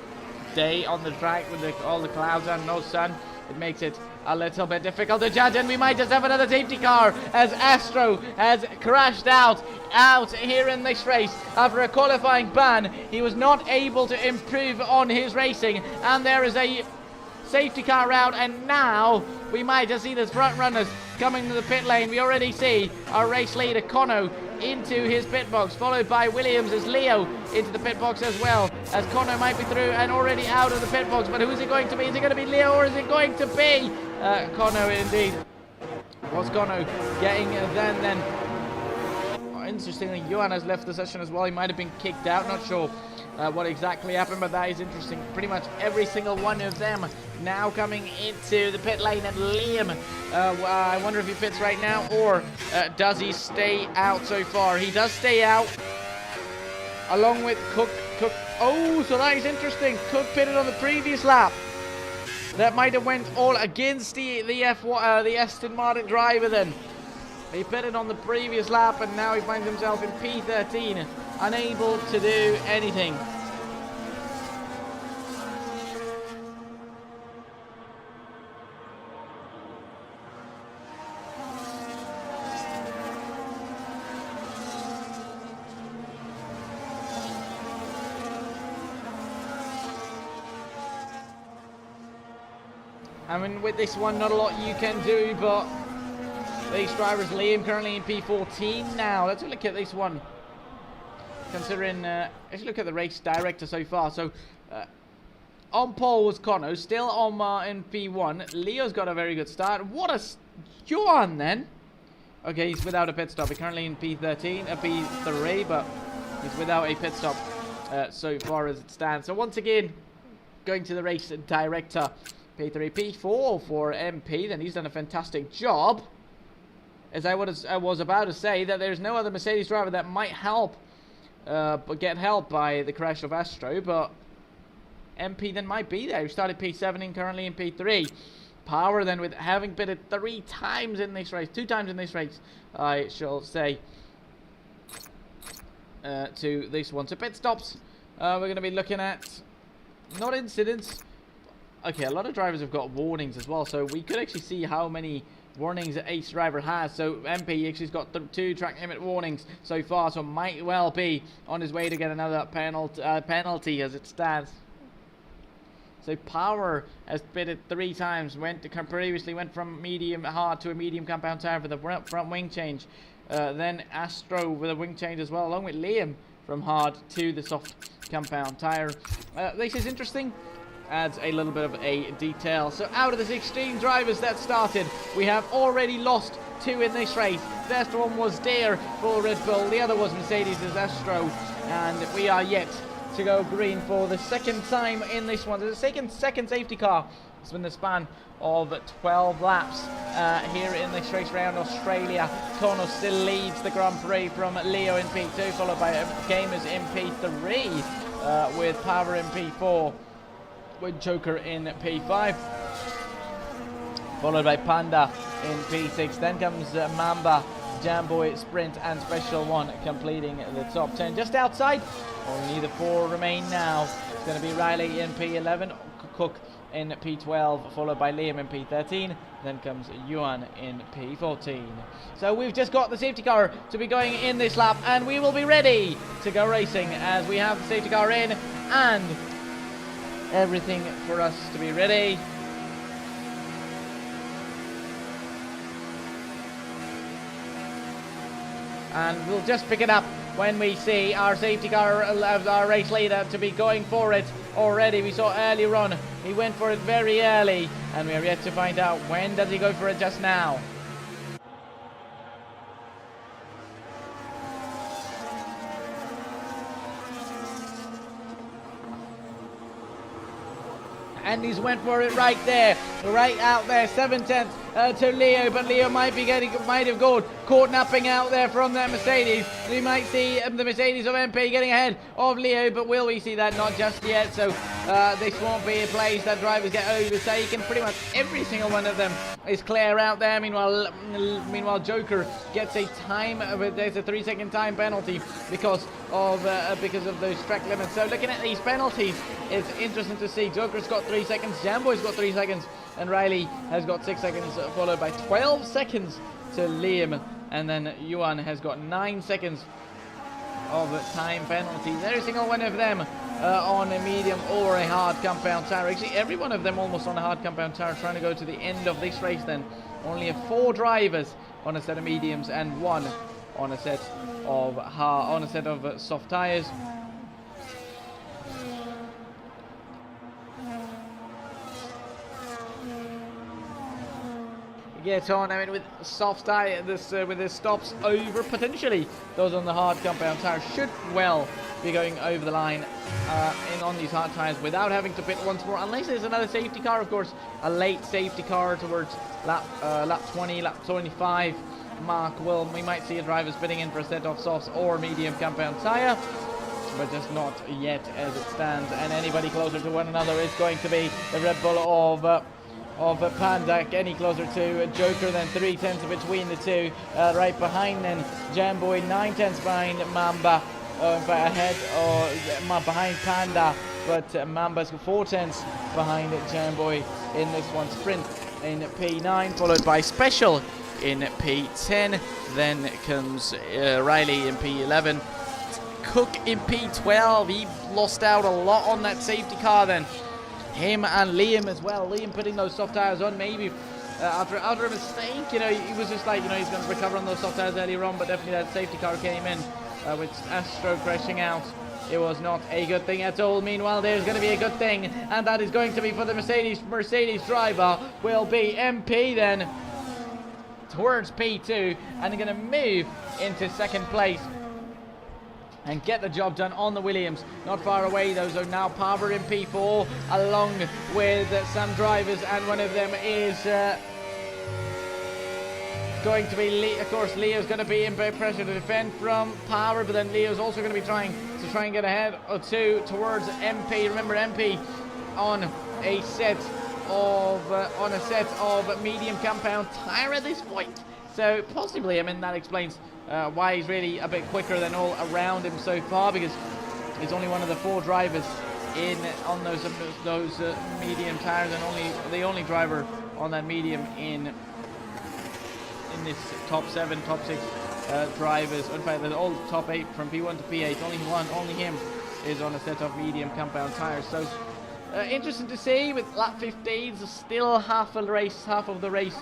day on the track with all the clouds and no sun. It makes it a little bit difficult to judge, and we might just have another safety car as Astro has crashed out here in this race after a qualifying ban. He was not able to improve on his racing, and there is a safety car out, and now we might just see the front runners coming to the pit lane. We already see our race leader Kono into his pit box, followed by Williams as Leo into the pit box as well, as Kono might be through and already out of the pit box. But who is it going to be? Is it going to be Leo, or is it going to be Kono indeed? What's Kono getting then? Interestingly, Yuan has left the session as well. He might have been kicked out, not sure what exactly happened, but that is interesting. Pretty much every single one of them now coming into the pit lane, and Liam, I wonder if he pits right now, or does he stay out so far? He does stay out, along with Cook. Oh, so that is interesting. Cook pitted on the previous lap. That might have went all against the Aston Martin driver then. He pitted on the previous lap, and now he finds himself in P13, unable to do anything. I mean, with this one, not a lot you can do, but these drivers, Liam currently in P14 now. Let's look at this one. Considering, let's look at the race director so far. So, on pole was Kono, still on in P1. Leo's got a very good start. What a Yuan then. Okay, he's without a pit stop. He's currently in P13, P3, but he's without a pit stop so far as it stands. So once again, going to the race director. P3, P4 for MP. Then he's done a fantastic job. As I was about to say, that there's no other Mercedes driver that might help, but get help by the crash of Astro, but MP then might be there. He started P7 and currently in P3. Power then, with having pitted 3 times in this race, 2 times in this race, I shall say, to this one. So pit stops, we're going to be looking at, not incidents. Okay, a lot of drivers have got warnings as well, so we could actually see how many warnings that each driver has. So MP actually's got 2 track limit warnings so far, so might well be on his way to get another penalty as it stands. So Power has pitted 3 times. Previously went from medium hard to a medium compound tire for the front wing change. Then Astro with a wing change as well, along with Liam from hard to the soft compound tire. This is interesting. Adds a little bit of a detail. So out of the 16 drivers that started, we have already lost 2 in this race. The first one was Dare for Red Bull. The other was Mercedes' Astro. And we are yet to go green for the second time in this one. There's a second safety car. It's been the span of 12 laps here in this race around Australia. Kono still leads the Grand Prix from Leo in P2, followed by Gamers in P3, with Power in P4, with Joker in P5, followed by Panda in P6. Then comes Mamba, Jamboy, Sprint and Special One completing the top 10. Just outside, only the 4 remain now. It's going to be Riley in P11, Cook in P12, followed by Liam in P13. Then comes Yuan in P14. So we've just got the safety car to be going in this lap, and we will be ready to go racing as we have the safety car in and everything for us to be ready. And we'll just pick it up when we see our safety car, our race leader, to be going for it already. We saw earlier on, he went for it very early, and we are yet to find out when does he go for it just now. And he's went for it right there, right out there, 7/10 to Leo, but Leo might have caught napping out there from that Mercedes. We might see the Mercedes of MP getting ahead of Leo, but will we see that? Not just yet. So this won't be a place that drivers get overtaken. Pretty much every single one of them is clear out there. Meanwhile, Joker gets a time. There's a 3-second time penalty because of those track limits. So looking at these penalties, it's interesting to see. Joker's got 3 seconds, Jamboy's got 3 seconds, and Riley has got 6 seconds, followed by 12 seconds to Liam, and then Yuan has got 9 seconds of time penalties. Every single one of them on a medium or a hard compound tire. Actually, every one of them almost on a hard compound tire, trying to go to the end of this race. Then only 4 drivers on a set of mediums and 1 on a set of soft tires. Get on, with soft tire, with the stops over, potentially those on the hard compound tire should well be going over the line on these hard tires without having to pit once more, unless there's another safety car, of course, a late safety car towards lap 20, lap 25 mark. Well, we might see drivers pitting in for a set of softs or medium compound tire, but just not yet as it stands. And anybody closer to one another is going to be the Red Bull of Panda. Any closer to Joker than 3/10 between the two. Right behind then Jamboy, 9/10 behind Mamba, behind Panda, but Mamba's 4/10 behind Jamboy in this one. Sprint in P9, followed by Special in P10. Then comes Riley in P11. Cook in P12. He lost out a lot on that safety car then. Him and Liam as well. Liam putting those soft tires on, maybe after a mistake. He was just like, he's going to recover on those soft tires earlier on, but definitely that safety car came in with Astro crashing out. It was not a good thing at all. Meanwhile, there's going to be a good thing, and that is going to be for the Mercedes driver. Will be MP then towards P2, and they're going to move into second place and get the job done on the Williams. Not far away though, so now Power in P4 along with some drivers, and one of them is going to be of course Leo's going to be in pressure to defend from Power, but then Leo's also going to be trying and get ahead or two towards MP. Remember, MP on a set of medium compound tire at this point, so possibly that explains why he's really a bit quicker than all around him so far, because he's only one of the 4 drivers on those medium tires, and the only driver on that medium in this top 7, top 6 drivers. In fact, the all top 8 from P1 to P8, only him is on a set of medium compound tires. So Interesting to see with lap 15s, still half of the race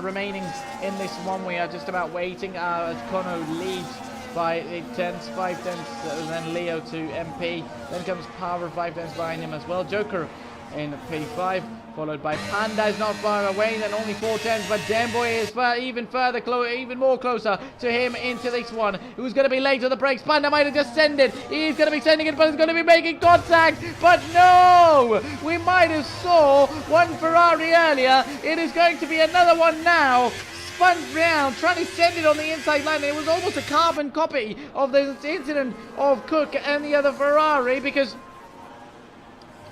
remaining in this one. We are just about waiting as Kono leads by 8 tenths, 5 tenths, then Leo to MP. Then comes Power 5 tenths behind him as well. Joker in P5, followed by Panda is not far away, then only 4 tenths, but Jamboy is even more closer to him into this one. Who's going to be late to the brakes? Panda might have just sent it. He's going to be sending it, but he's going to be making contact. But no! We might have saw one Ferrari earlier. It is going to be another one now. Spun round, trying to send it on the inside line. It was almost a carbon copy of the incident of Cook and the other Ferrari, because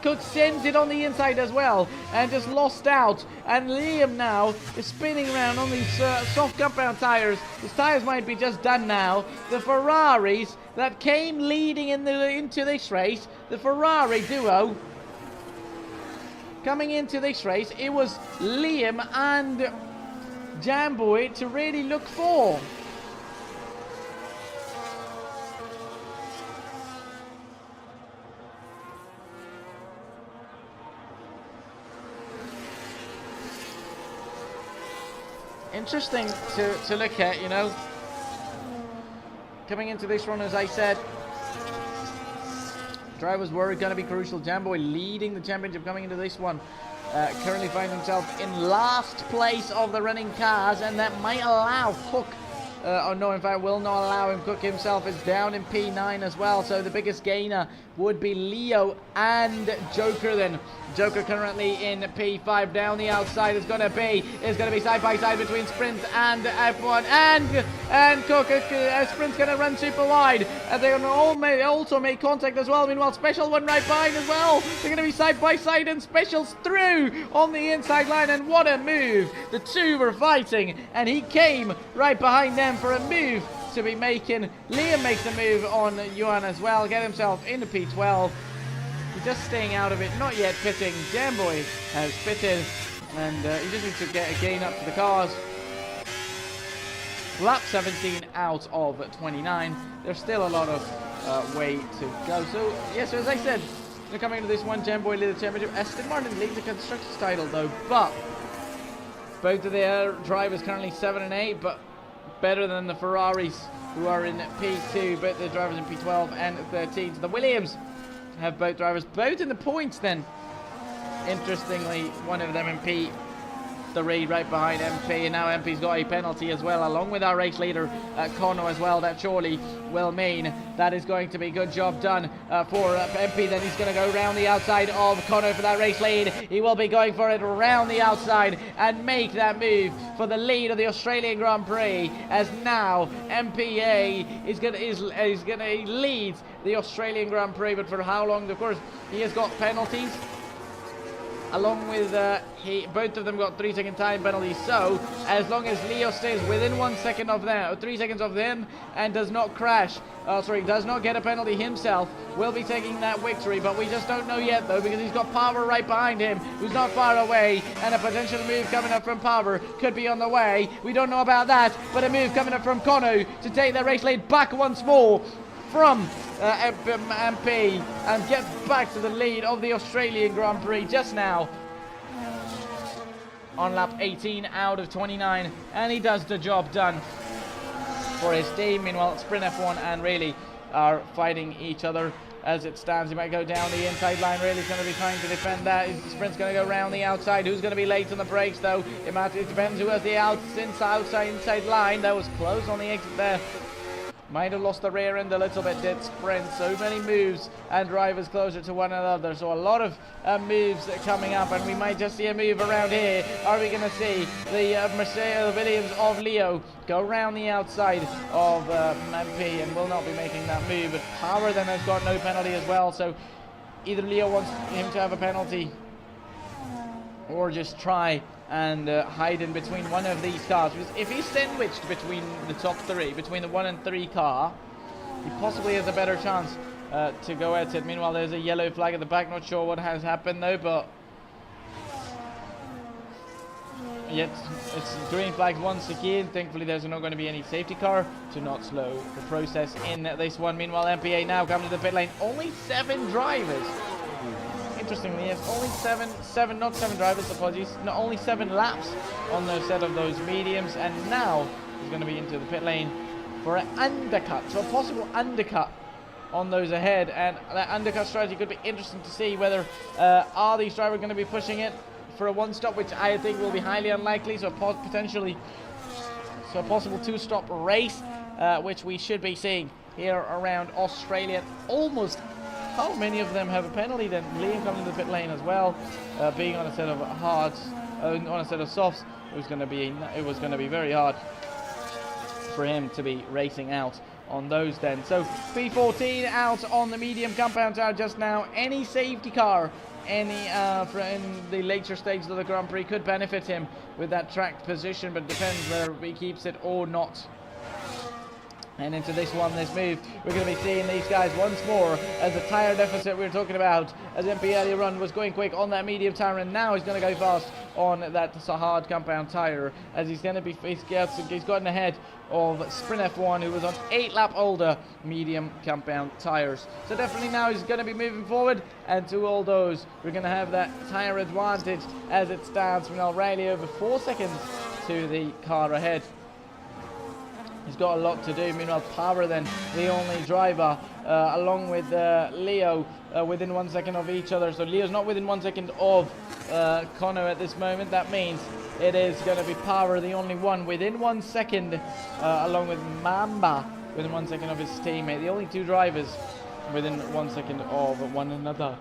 Cook sends it on the inside as well and just lost out. And Liam now is spinning around on these soft compound tires. His tires might be just done now. The Ferraris that came leading into this race, the Ferrari duo coming into this race, it was Liam and Jamboy to really look for. Interesting to look at, you know. Coming into this run, as I said, drivers were going to be crucial. Jamboy leading the championship coming into this one. Currently finds himself in last place of the running cars, and that might allow Cook, oh no, in fact will not allow him. Cook himself is down in P9 as well, so the biggest gainer would be Leo and Joker then. Joker currently in P5. Down the outside is going to be side by side between Sprint and F1 and Cook. Sprint's going to run super wide. They're going to also make contact as well. Meanwhile, Special one right behind as well. They're going to be side by side, and Special's through on the inside line, and what a move. The two were fighting and he came right behind them for a move to be making. Liam makes a move on Yuan as well, get himself into P12. He's just staying out of it, not yet pitting. Jamboy has pitted, and he just needs to get a gain up to the cars. Lap 17 out of 29. There's still a lot of way to go. So, yes, so as I said, coming into this one, Jamboy leads the championship. Aston Martin leads the Constructors title, though, but both of their drivers currently 7 and 8, but better than the Ferraris, who are in P2, but the drivers in P12 and 13. So the Williams have both drivers, both in the points then. Interestingly, one of them in P3 right behind MP, and now MP's got a penalty as well, along with our race leader, Kono as well. That surely will mean that is going to be a good job done for MP. Then he's going to go around the outside of Kono for that race lead. He will be going for it around the outside and make that move for the lead of the Australian Grand Prix, as now MPA is going to lead the Australian Grand Prix. But for how long? Of course, he has got penalties, along with both of them got 3-second time penalties. So as long as Leo stays within 1 second of them, or 3 seconds of them, and does not crash, does not get a penalty himself, will be taking that victory. But we just don't know yet, though, because he's got Power right behind him, who's not far away, and a potential move coming up from Power could be on the way. We don't know about that, but a move coming up from Kono to take the race lead back once more from MP, and gets back to the lead of the Australian Grand Prix just now on lap 18 out of 29, and he does the job done for his team. Meanwhile, Sprint F1 and Rayleigh are fighting each other as it stands. He might go down the inside line. Rayleigh's going to be trying to defend that. Sprint's going to go around the outside. Who's going to be late on the brakes, though? It depends who has the inside line. That was close on the exit there. Might have lost the rear end a little bit, did Sprint. So many moves and drivers closer to one another. So a lot of moves coming up, and we might just see a move around here. Are we going to see the Mercedes Williams of Leo go around the outside of MP, and will not be making that move? But Power then has got no penalty as well. So either Leo wants him to have a penalty, or just try and hide in between one of these cars. Because if he's sandwiched between the top three, between the 1 and 3 car, he possibly has a better chance to go at it. Meanwhile, there's a yellow flag at the back. Not sure what has happened though, but yet it's green flags once again. Thankfully, there's not going to be any safety car to not slow the process in this one. Meanwhile, MPA now coming to the pit lane. Only 7 drivers interestingly, it's only not seven drivers, apologies, not only 7 laps on those set of those mediums, and now he's going to be into the pit lane for an undercut, so a possible undercut on those ahead, and that undercut strategy could be interesting to see whether are these drivers going to be pushing it for a one-stop, which I think will be highly unlikely, so potentially a possible 2-stop race, which we should be seeing here around Australia. Almost how many of them have a penalty then? Liam coming to the pit lane as well, being on a set of hards, on a set of softs. It was going to be very hard for him to be racing out on those then. So P14 out on the medium compound tire just now. Any safety car in the later stages of the Grand Prix could benefit him with that tracked position, but it depends whether he keeps it or not. And into this move, we're going to be seeing these guys once more as the tyre deficit we were talking about, as MP earlier run was going quick on that medium tyre, and now he's going to go fast on that hard compound tyre, as he's gotten ahead of Sprint F1, who was on 8-lap older medium compound tyres. So definitely now he's going to be moving forward, and to all those, we're going to have that tyre advantage as it stands from O'Reilly over 4 seconds to the car ahead. He's got a lot to do. Meanwhile, Power then the only driver, along with Leo, within 1 second of each other. So Leo's not within 1 second of Connor at this moment. That means it is going to be Power, the only one within 1 second, along with Mamba within 1 second of his teammate. The only 2 drivers within 1 second of one another.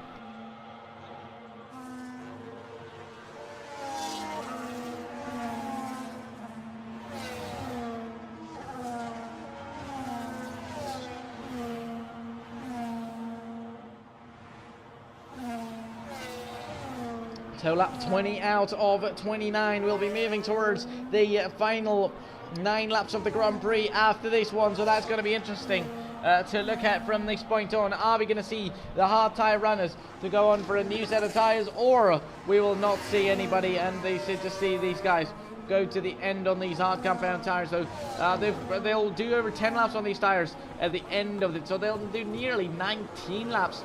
So lap 20 out of 29. We'll be moving towards the final 9 laps of the Grand Prix after this one. So that's going to be interesting to look at from this point on. Are we going to see the hard tyre runners to go on for a new set of tyres, or we will not see anybody and they should just see these guys go to the end on these hard compound tyres? So they'll do over 10 laps on these tyres at the end of it. So they'll do nearly 19 laps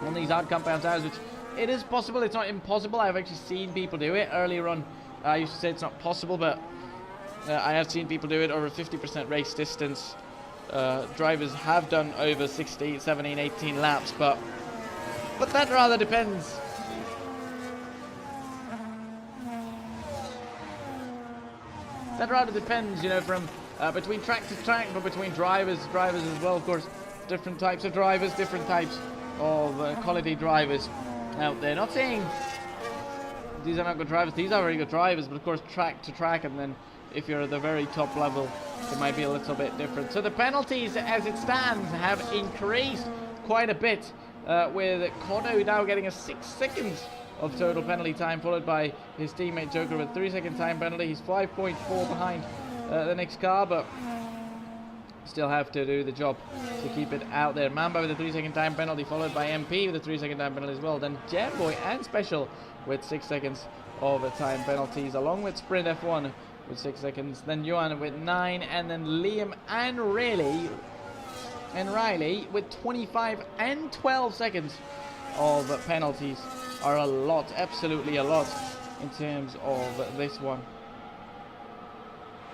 on these hard compound tyres, which it is possible. It's not impossible. I've actually seen people do it earlier on. I used to say it's not possible, but I have seen people do it over 50% race distance. Drivers have done over 16, 17, 18 laps, but that rather depends. That rather depends, you know, from between track to track, but between drivers as well, of course. Different types of drivers, different types of quality drivers out there. Not saying these are not good drivers, these are very good drivers, but of course track to track, and then if you're at the very top level it might be a little bit different. So the penalties as it stands have increased quite a bit, with Kono now getting a 6 seconds of total penalty time, followed by his teammate Joker with 3-second time penalty. He's 5.4 behind the next car, but still have to do the job to keep it out there. Mamba with a 3-second time penalty, followed by MP with a 3-second time penalty as well. Then Jamboy and Special with 6 seconds of time penalties, along with Sprint F1 with 6 seconds. Then Johan with 9, and then Liam and Riley with 25 and 12 seconds of penalties. Are a lot, absolutely a lot, in terms of this one.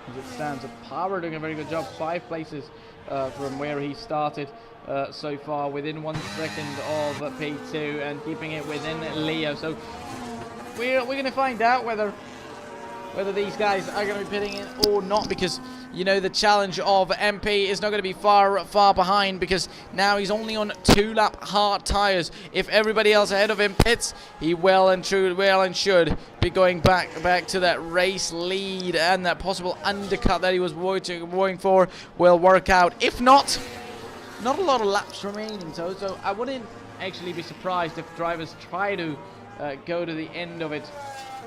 As it stands, Power doing a very good job, 5 places from where he started so far, within 1 second of P2, and keeping it within Leo. So we're going to find out whether these guys are going to be pitting in or not, because you know the challenge of MP is not going to be far behind, because now he's only on 2-lap hard tires. If everybody else ahead of him pits, he well and should be going back to that race lead, and that possible undercut that he was waiting for will work out. If not a lot of laps remaining, so I wouldn't actually be surprised if drivers try to go to the end of it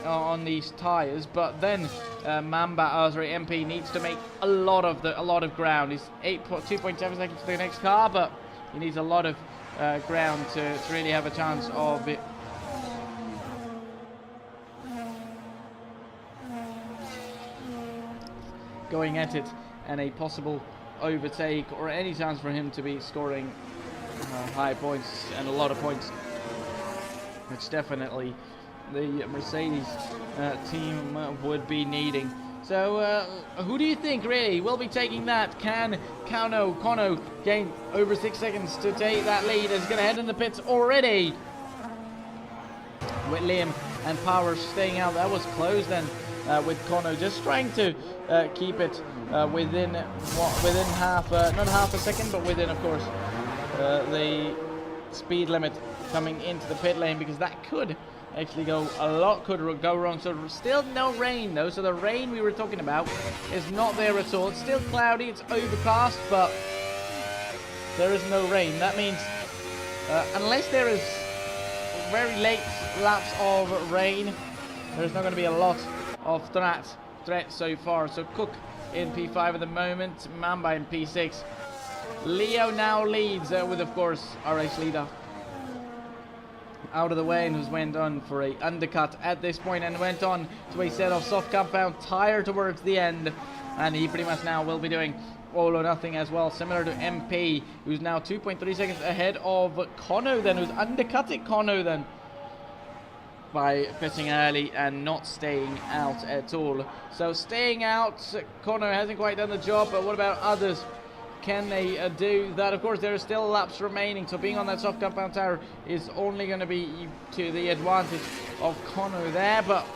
on these tires, but then MP needs to make a lot of ground. He's 2.7 seconds to the next car, but he needs a lot of ground to really have a chance of it. Going at it, and a possible overtake, or any chance for him to be scoring high points and a lot of points which definitely the Mercedes team would be needing. So who do you think really will be taking that? Can Kono gain over 6 seconds to take that lead? Is going to head in the pits already, with Liam and Power staying out. That was close then, with Kono just trying to keep it within half, not half a second, but within, of course, the speed limit coming into the pit lane, because that could actually go wrong. So still no rain though, so the rain we were talking about is not there at all. It's still cloudy, it's overcast, but there is no rain. That means unless there is very late laps of rain, there's not going to be a lot of threat so far. So Cook in P5 at the moment, Mamba in P6. Leo now leads with, of course, our race leader out of the way, and was went on for a undercut at this point, and went on to a set of soft compound tire towards the end, and he pretty much now will be doing all or nothing as well, similar to MP, who's now 2.3 seconds ahead of Kono then, who's undercutting Kono then by pitting early and not staying out at all. So staying out, Kono hasn't quite done the job, but what about others? Can they do that? Of course, there are still laps remaining, so being on that soft compound tire is only going to be to the advantage of Kono there, but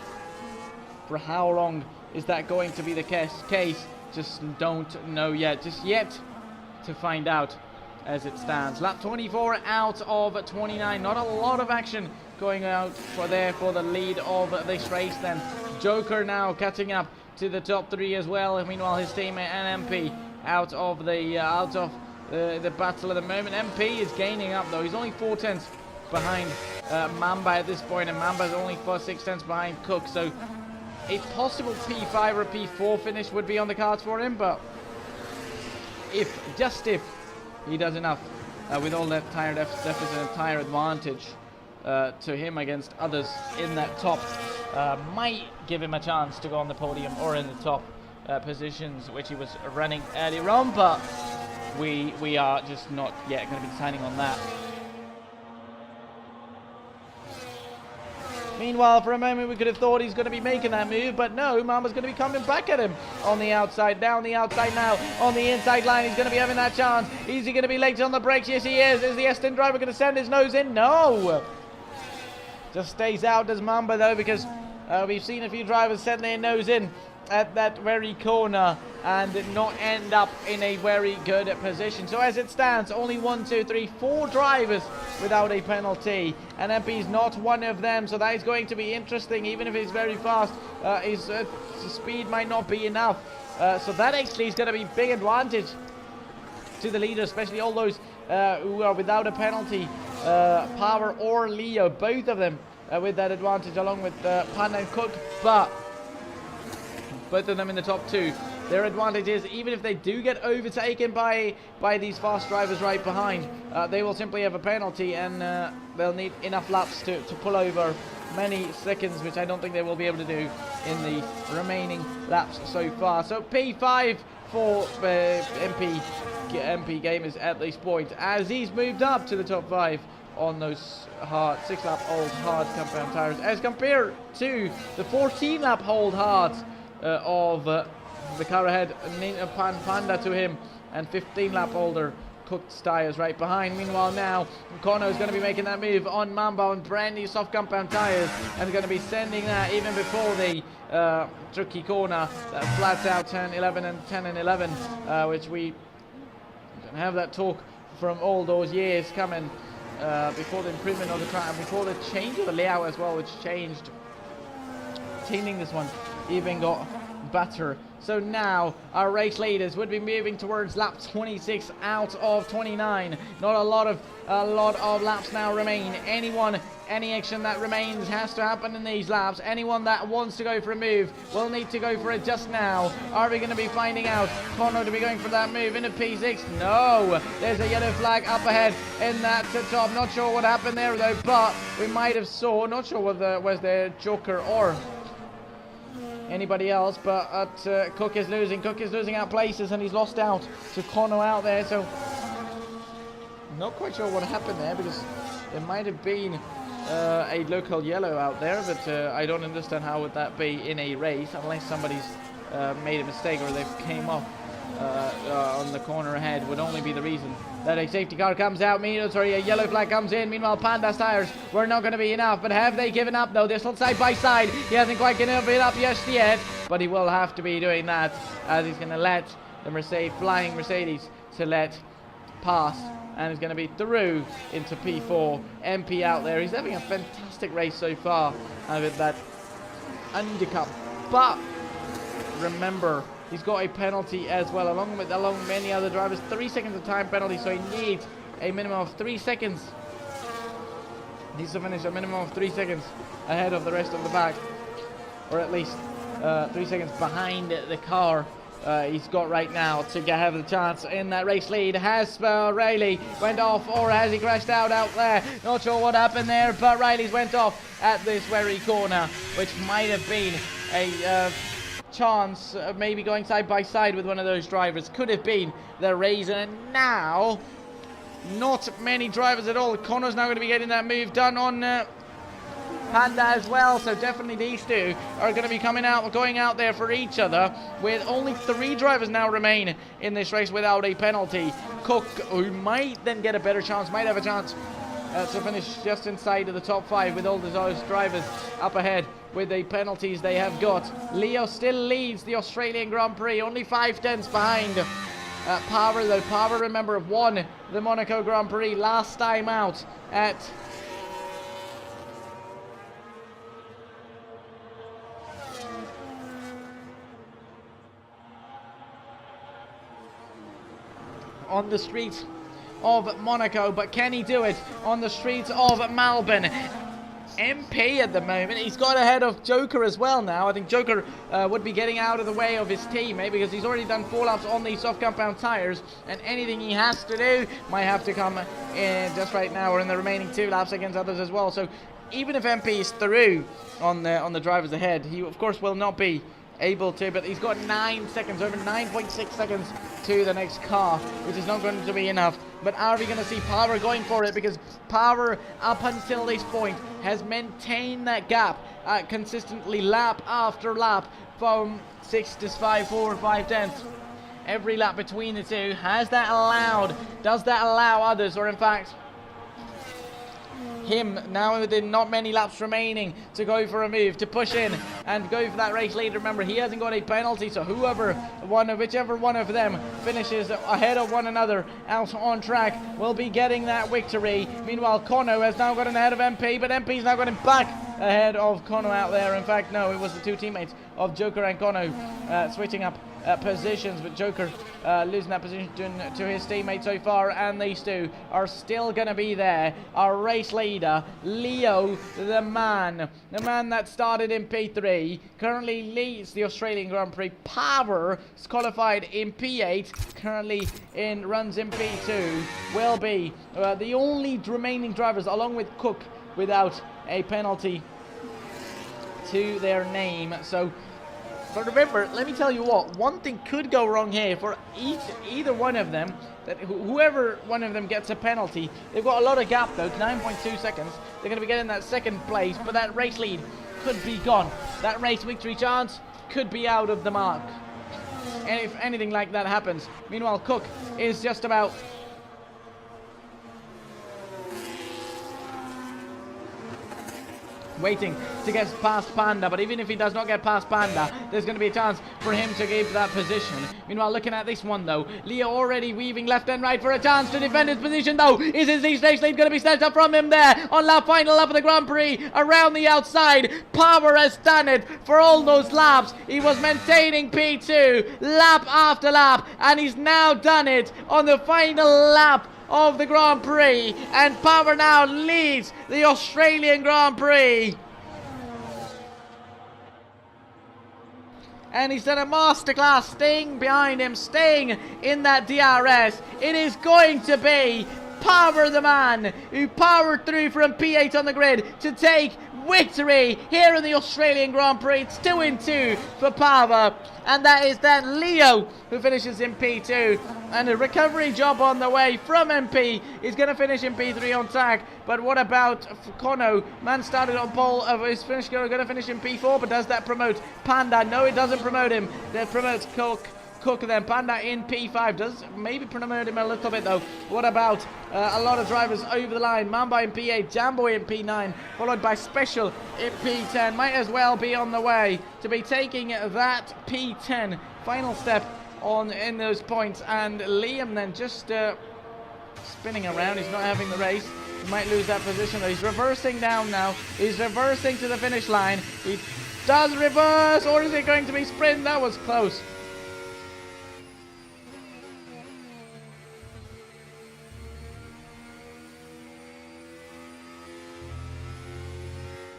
for how long is that going to be the case? Just don't know yet. Just yet to find out as it stands. Lap 24 out of 29. Not a lot of action going out for the lead of this race then. Joker now catching up to the top three as well. Meanwhile, his teammate and MP out of the battle at the moment. MP is gaining up though. He's only 4 tenths behind Mamba at this point, and Mamba's only 6 tenths behind Cook. So a possible P5 or a P4 finish would be on the cards for him, but if he does enough with all that tire deficit and tire advantage to him against others in that top, might give him a chance to go on the podium or in the top positions, which he was running earlier on, but we are just not yet going to be deciding on that. Meanwhile, for a moment we could have thought he's going to be making that move, but no, Mamba's going to be coming back at him on the outside, down the outside now, on the inside line. He's going to be having that chance. Is he going to be late on the brakes? Yes, he is. Is the Aston driver going to send his nose in? No! Just stays out, does Mamba, though, because we've seen a few drivers send their nose in at that very corner and not end up in a very good position. So as it stands, only 4 drivers without a penalty, and MP's not one of them, so that is going to be interesting. Even if he's very fast, his speed might not be enough, so that actually is going to be big advantage to the leader, especially all those who are without a penalty. Power or Leo, both of them with that advantage, along with Pan and Cook, but both of them in the top 2. Their advantage is, even if they do get overtaken by these fast drivers right behind, they will simply have a penalty, and they'll need enough laps to pull over many seconds, which I don't think they will be able to do in the remaining laps so far. So P5 for MP gamers at this point, as he's moved up to the top 5 on those hard 6-lap-old hard compound tires, as compared to the 14-lap-old hards of the car ahead, Panda to him, and 15-lap older Cooked tires right behind. Meanwhile, now Kono is going to be making that move on Mamba on brand new soft compound tires, and going to be sending that even before the tricky corner, that flat out 10 and 11, which we don't have that talk from all those years coming before the improvement of the track, before the change of the layout as well, which changed. Teaming this one even got better. So now our race leaders would be moving towards lap 26 out of 29. Not a lot of laps now remain. Any action that remains has to happen in these laps. Anyone that wants to go for a move will need to go for it just now. Are we going to be finding out? Kono to be going for that move into P6? No. There's a yellow flag up ahead in that top. Not sure what happened there though, but we might have saw. Not sure whether was there Joker or anybody else, but Cook is losing. Cook is losing out places, and he's lost out to Kono out there, so not quite sure what happened there, because there might have been a local yellow out there, but I don't understand how would that be in a race unless somebody's made a mistake or they've came off on the corner ahead. Would only be the reason that a safety car comes out. A yellow flag comes in. Meanwhile, Panda's tires were not going to be enough, but have they given up though? They're still side by side. He hasn't quite given it up just yet, but he will have to be doing that as he's going to let the flying Mercedes to let pass, and is going to be through into P4. MP out there. He's having a fantastic race so far with that undercut, but remember, he's got a penalty as well, along many other drivers. 3 seconds of time penalty, so he needs a minimum of 3 seconds. He needs to finish a minimum of 3 seconds ahead of the rest of the pack, or at least 3 seconds behind the car he's got right now to have the chance in that race lead. Has Riley went off, or has he crashed out there? Not sure what happened there, but Riley's went off at this very corner, which might have been a chance of maybe going side by side with one of those drivers. Could have been the reason. And now not many drivers at all. Connor's now going to be getting that move done on Panda as well, so definitely these two are going to be going out there for each other, with only 3 drivers now remain in this race without a penalty. Cook, who might then get a better chance, might have a chance to finish just inside of the top 5 with all those drivers up ahead with the penalties they have got. Leo still leads the Australian Grand Prix, only 5/10 behind Power, though. Power, remember, won the Monaco Grand Prix last time out at on the streets of Monaco, but can he do it on the streets of Melbourne? MP at the moment, he's got ahead of Joker as well now. I think Joker would be getting out of the way of his teammate because he's already done 4 laps on the soft compound tires, and anything he has to do might have to come in just right now or in the remaining 2 laps against others as well. So even if MP is through on the drivers ahead, he of course will not be able to, but he's got 9 seconds, over 9.6 seconds to the next car, which is not going to be enough. But are we going to see Power going for it? Because Power, up until this point, has maintained that gap consistently lap after lap from 6 to 5, 4 or 5/10. Every lap between the two. Does that allow others, or in fact him, now within not many laps remaining, to go for a move, to push in and go for that race lead? Remember, he hasn't got a penalty, so whichever one of them finishes ahead of one another out on track will be getting that victory. Meanwhile, Kono has now gotten ahead of MP, but MP's now got him back ahead of Kono out there. In fact, no, it was the 2 teammates of Joker and Kono switching up positions, but Joker losing that position to his teammate so far, and these two are still going to be there. Our race leader, Leo, the man that started in P3, currently leads the Australian Grand Prix. Power is qualified in P8, currently runs in P2, will be the only remaining drivers, along with Cook, without a penalty to their name. But remember, let me tell you what, one thing could go wrong here for either one of them, that whoever one of them gets a penalty. They've got a lot of gap though, 9.2 seconds. They're going to be getting that second place, but that race lead could be gone. That race victory chance could be out of the mark. And if anything like that happens. Meanwhile, Cook is just about waiting to get past Panda, but even if he does not get past Panda, there's going to be a chance for him to give that position. Meanwhile, looking at this one though, Leo already weaving left and right for a chance to defend his position though. Is his race lead going to be snatched up from him there on final lap of the Grand Prix around the outside? Power has done it for all those laps. He was maintaining P2 lap after lap, and he's now done it on the final lap of the Grand Prix, and Power now leads the Australian Grand Prix. And he's done a masterclass, staying behind him, staying in that DRS. It is going to be Power, the man who powered through from P8 on the grid to take victory here in the Australian Grand Prix. It's 2-2 for Paver, and that is then Leo who finishes in P2, and a recovery job on the way from MP. He's going to finish in P3 on tag, but what about Kono? Man started on pole, is going to finish in P4, but does that promote Panda? No, it doesn't promote him. That promotes Cook then. Panda in P5 does maybe promote him a little bit though. What about a lot of drivers over the line? Mamba in P8, Jambo in P9, followed by Special in P10. Might as well be on the way to be taking that P10 final step on in those points. And Liam then just spinning around. He's not having the race. He might lose that position though. He's reversing down now. He's reversing to the finish line. He does reverse, or is it going to be sprint? That was close.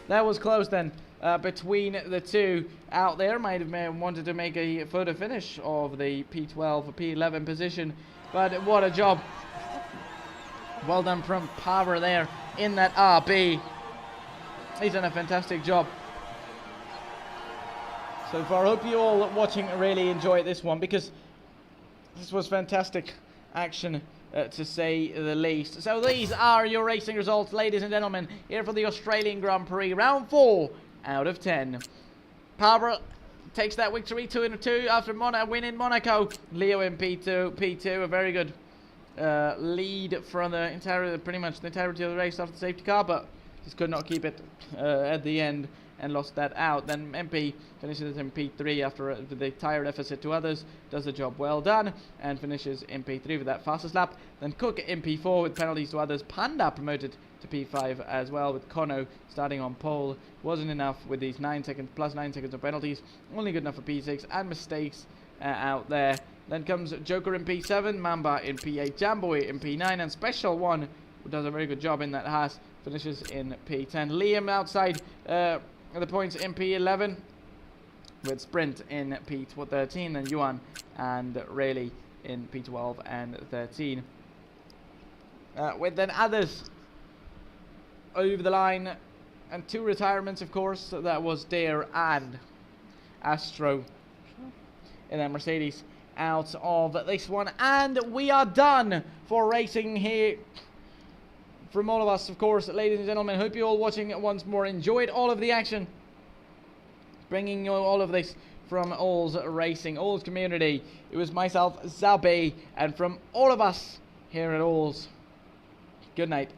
That was close then between the two out there. Might have wanted to make a photo finish of the P12 or P11 position, but what a job. Well done from Paver there in that RB. He's done a fantastic job so far. I hope you all watching really enjoyed this one, because this was fantastic action, to say the least. So these are your racing results, ladies and gentlemen, here for the Australian Grand Prix, round 4 out of 10. Paver takes that victory 2-2 after a win in Monaco. Leo in P2, a very good lead from the pretty much the entirety of the race after the safety car, but just could not keep it at the end and lost that out. Then MP finishes in P3 after the tire deficit to others, does the job well done, and finishes in P3 with that fastest lap. Then Cook in P4 with penalties to others. Panda promoted to P5 as well, with Kono starting on pole. Wasn't enough with these 9 seconds plus 9 seconds of penalties, only good enough for P6, and mistakes out there. Then comes Joker in P7, Mamba in P8, Jamboy in P9, and Special One, who does a very good job in that Haas, finishes in P10. Liam outside the points in P11, with Sprint in P13, then Yuan and Rayleigh in P12 and 13. With then others over the line, and 2 retirements, of course. That was Dare and Astro, and then Mercedes out of this one. And we are done for racing here. From all of us, of course, ladies and gentlemen, hope you all watching once more enjoyed all of the action. Bringing you all of this from All's Racing, All's community. It was myself, Zabe, and from all of us here at All's, good night.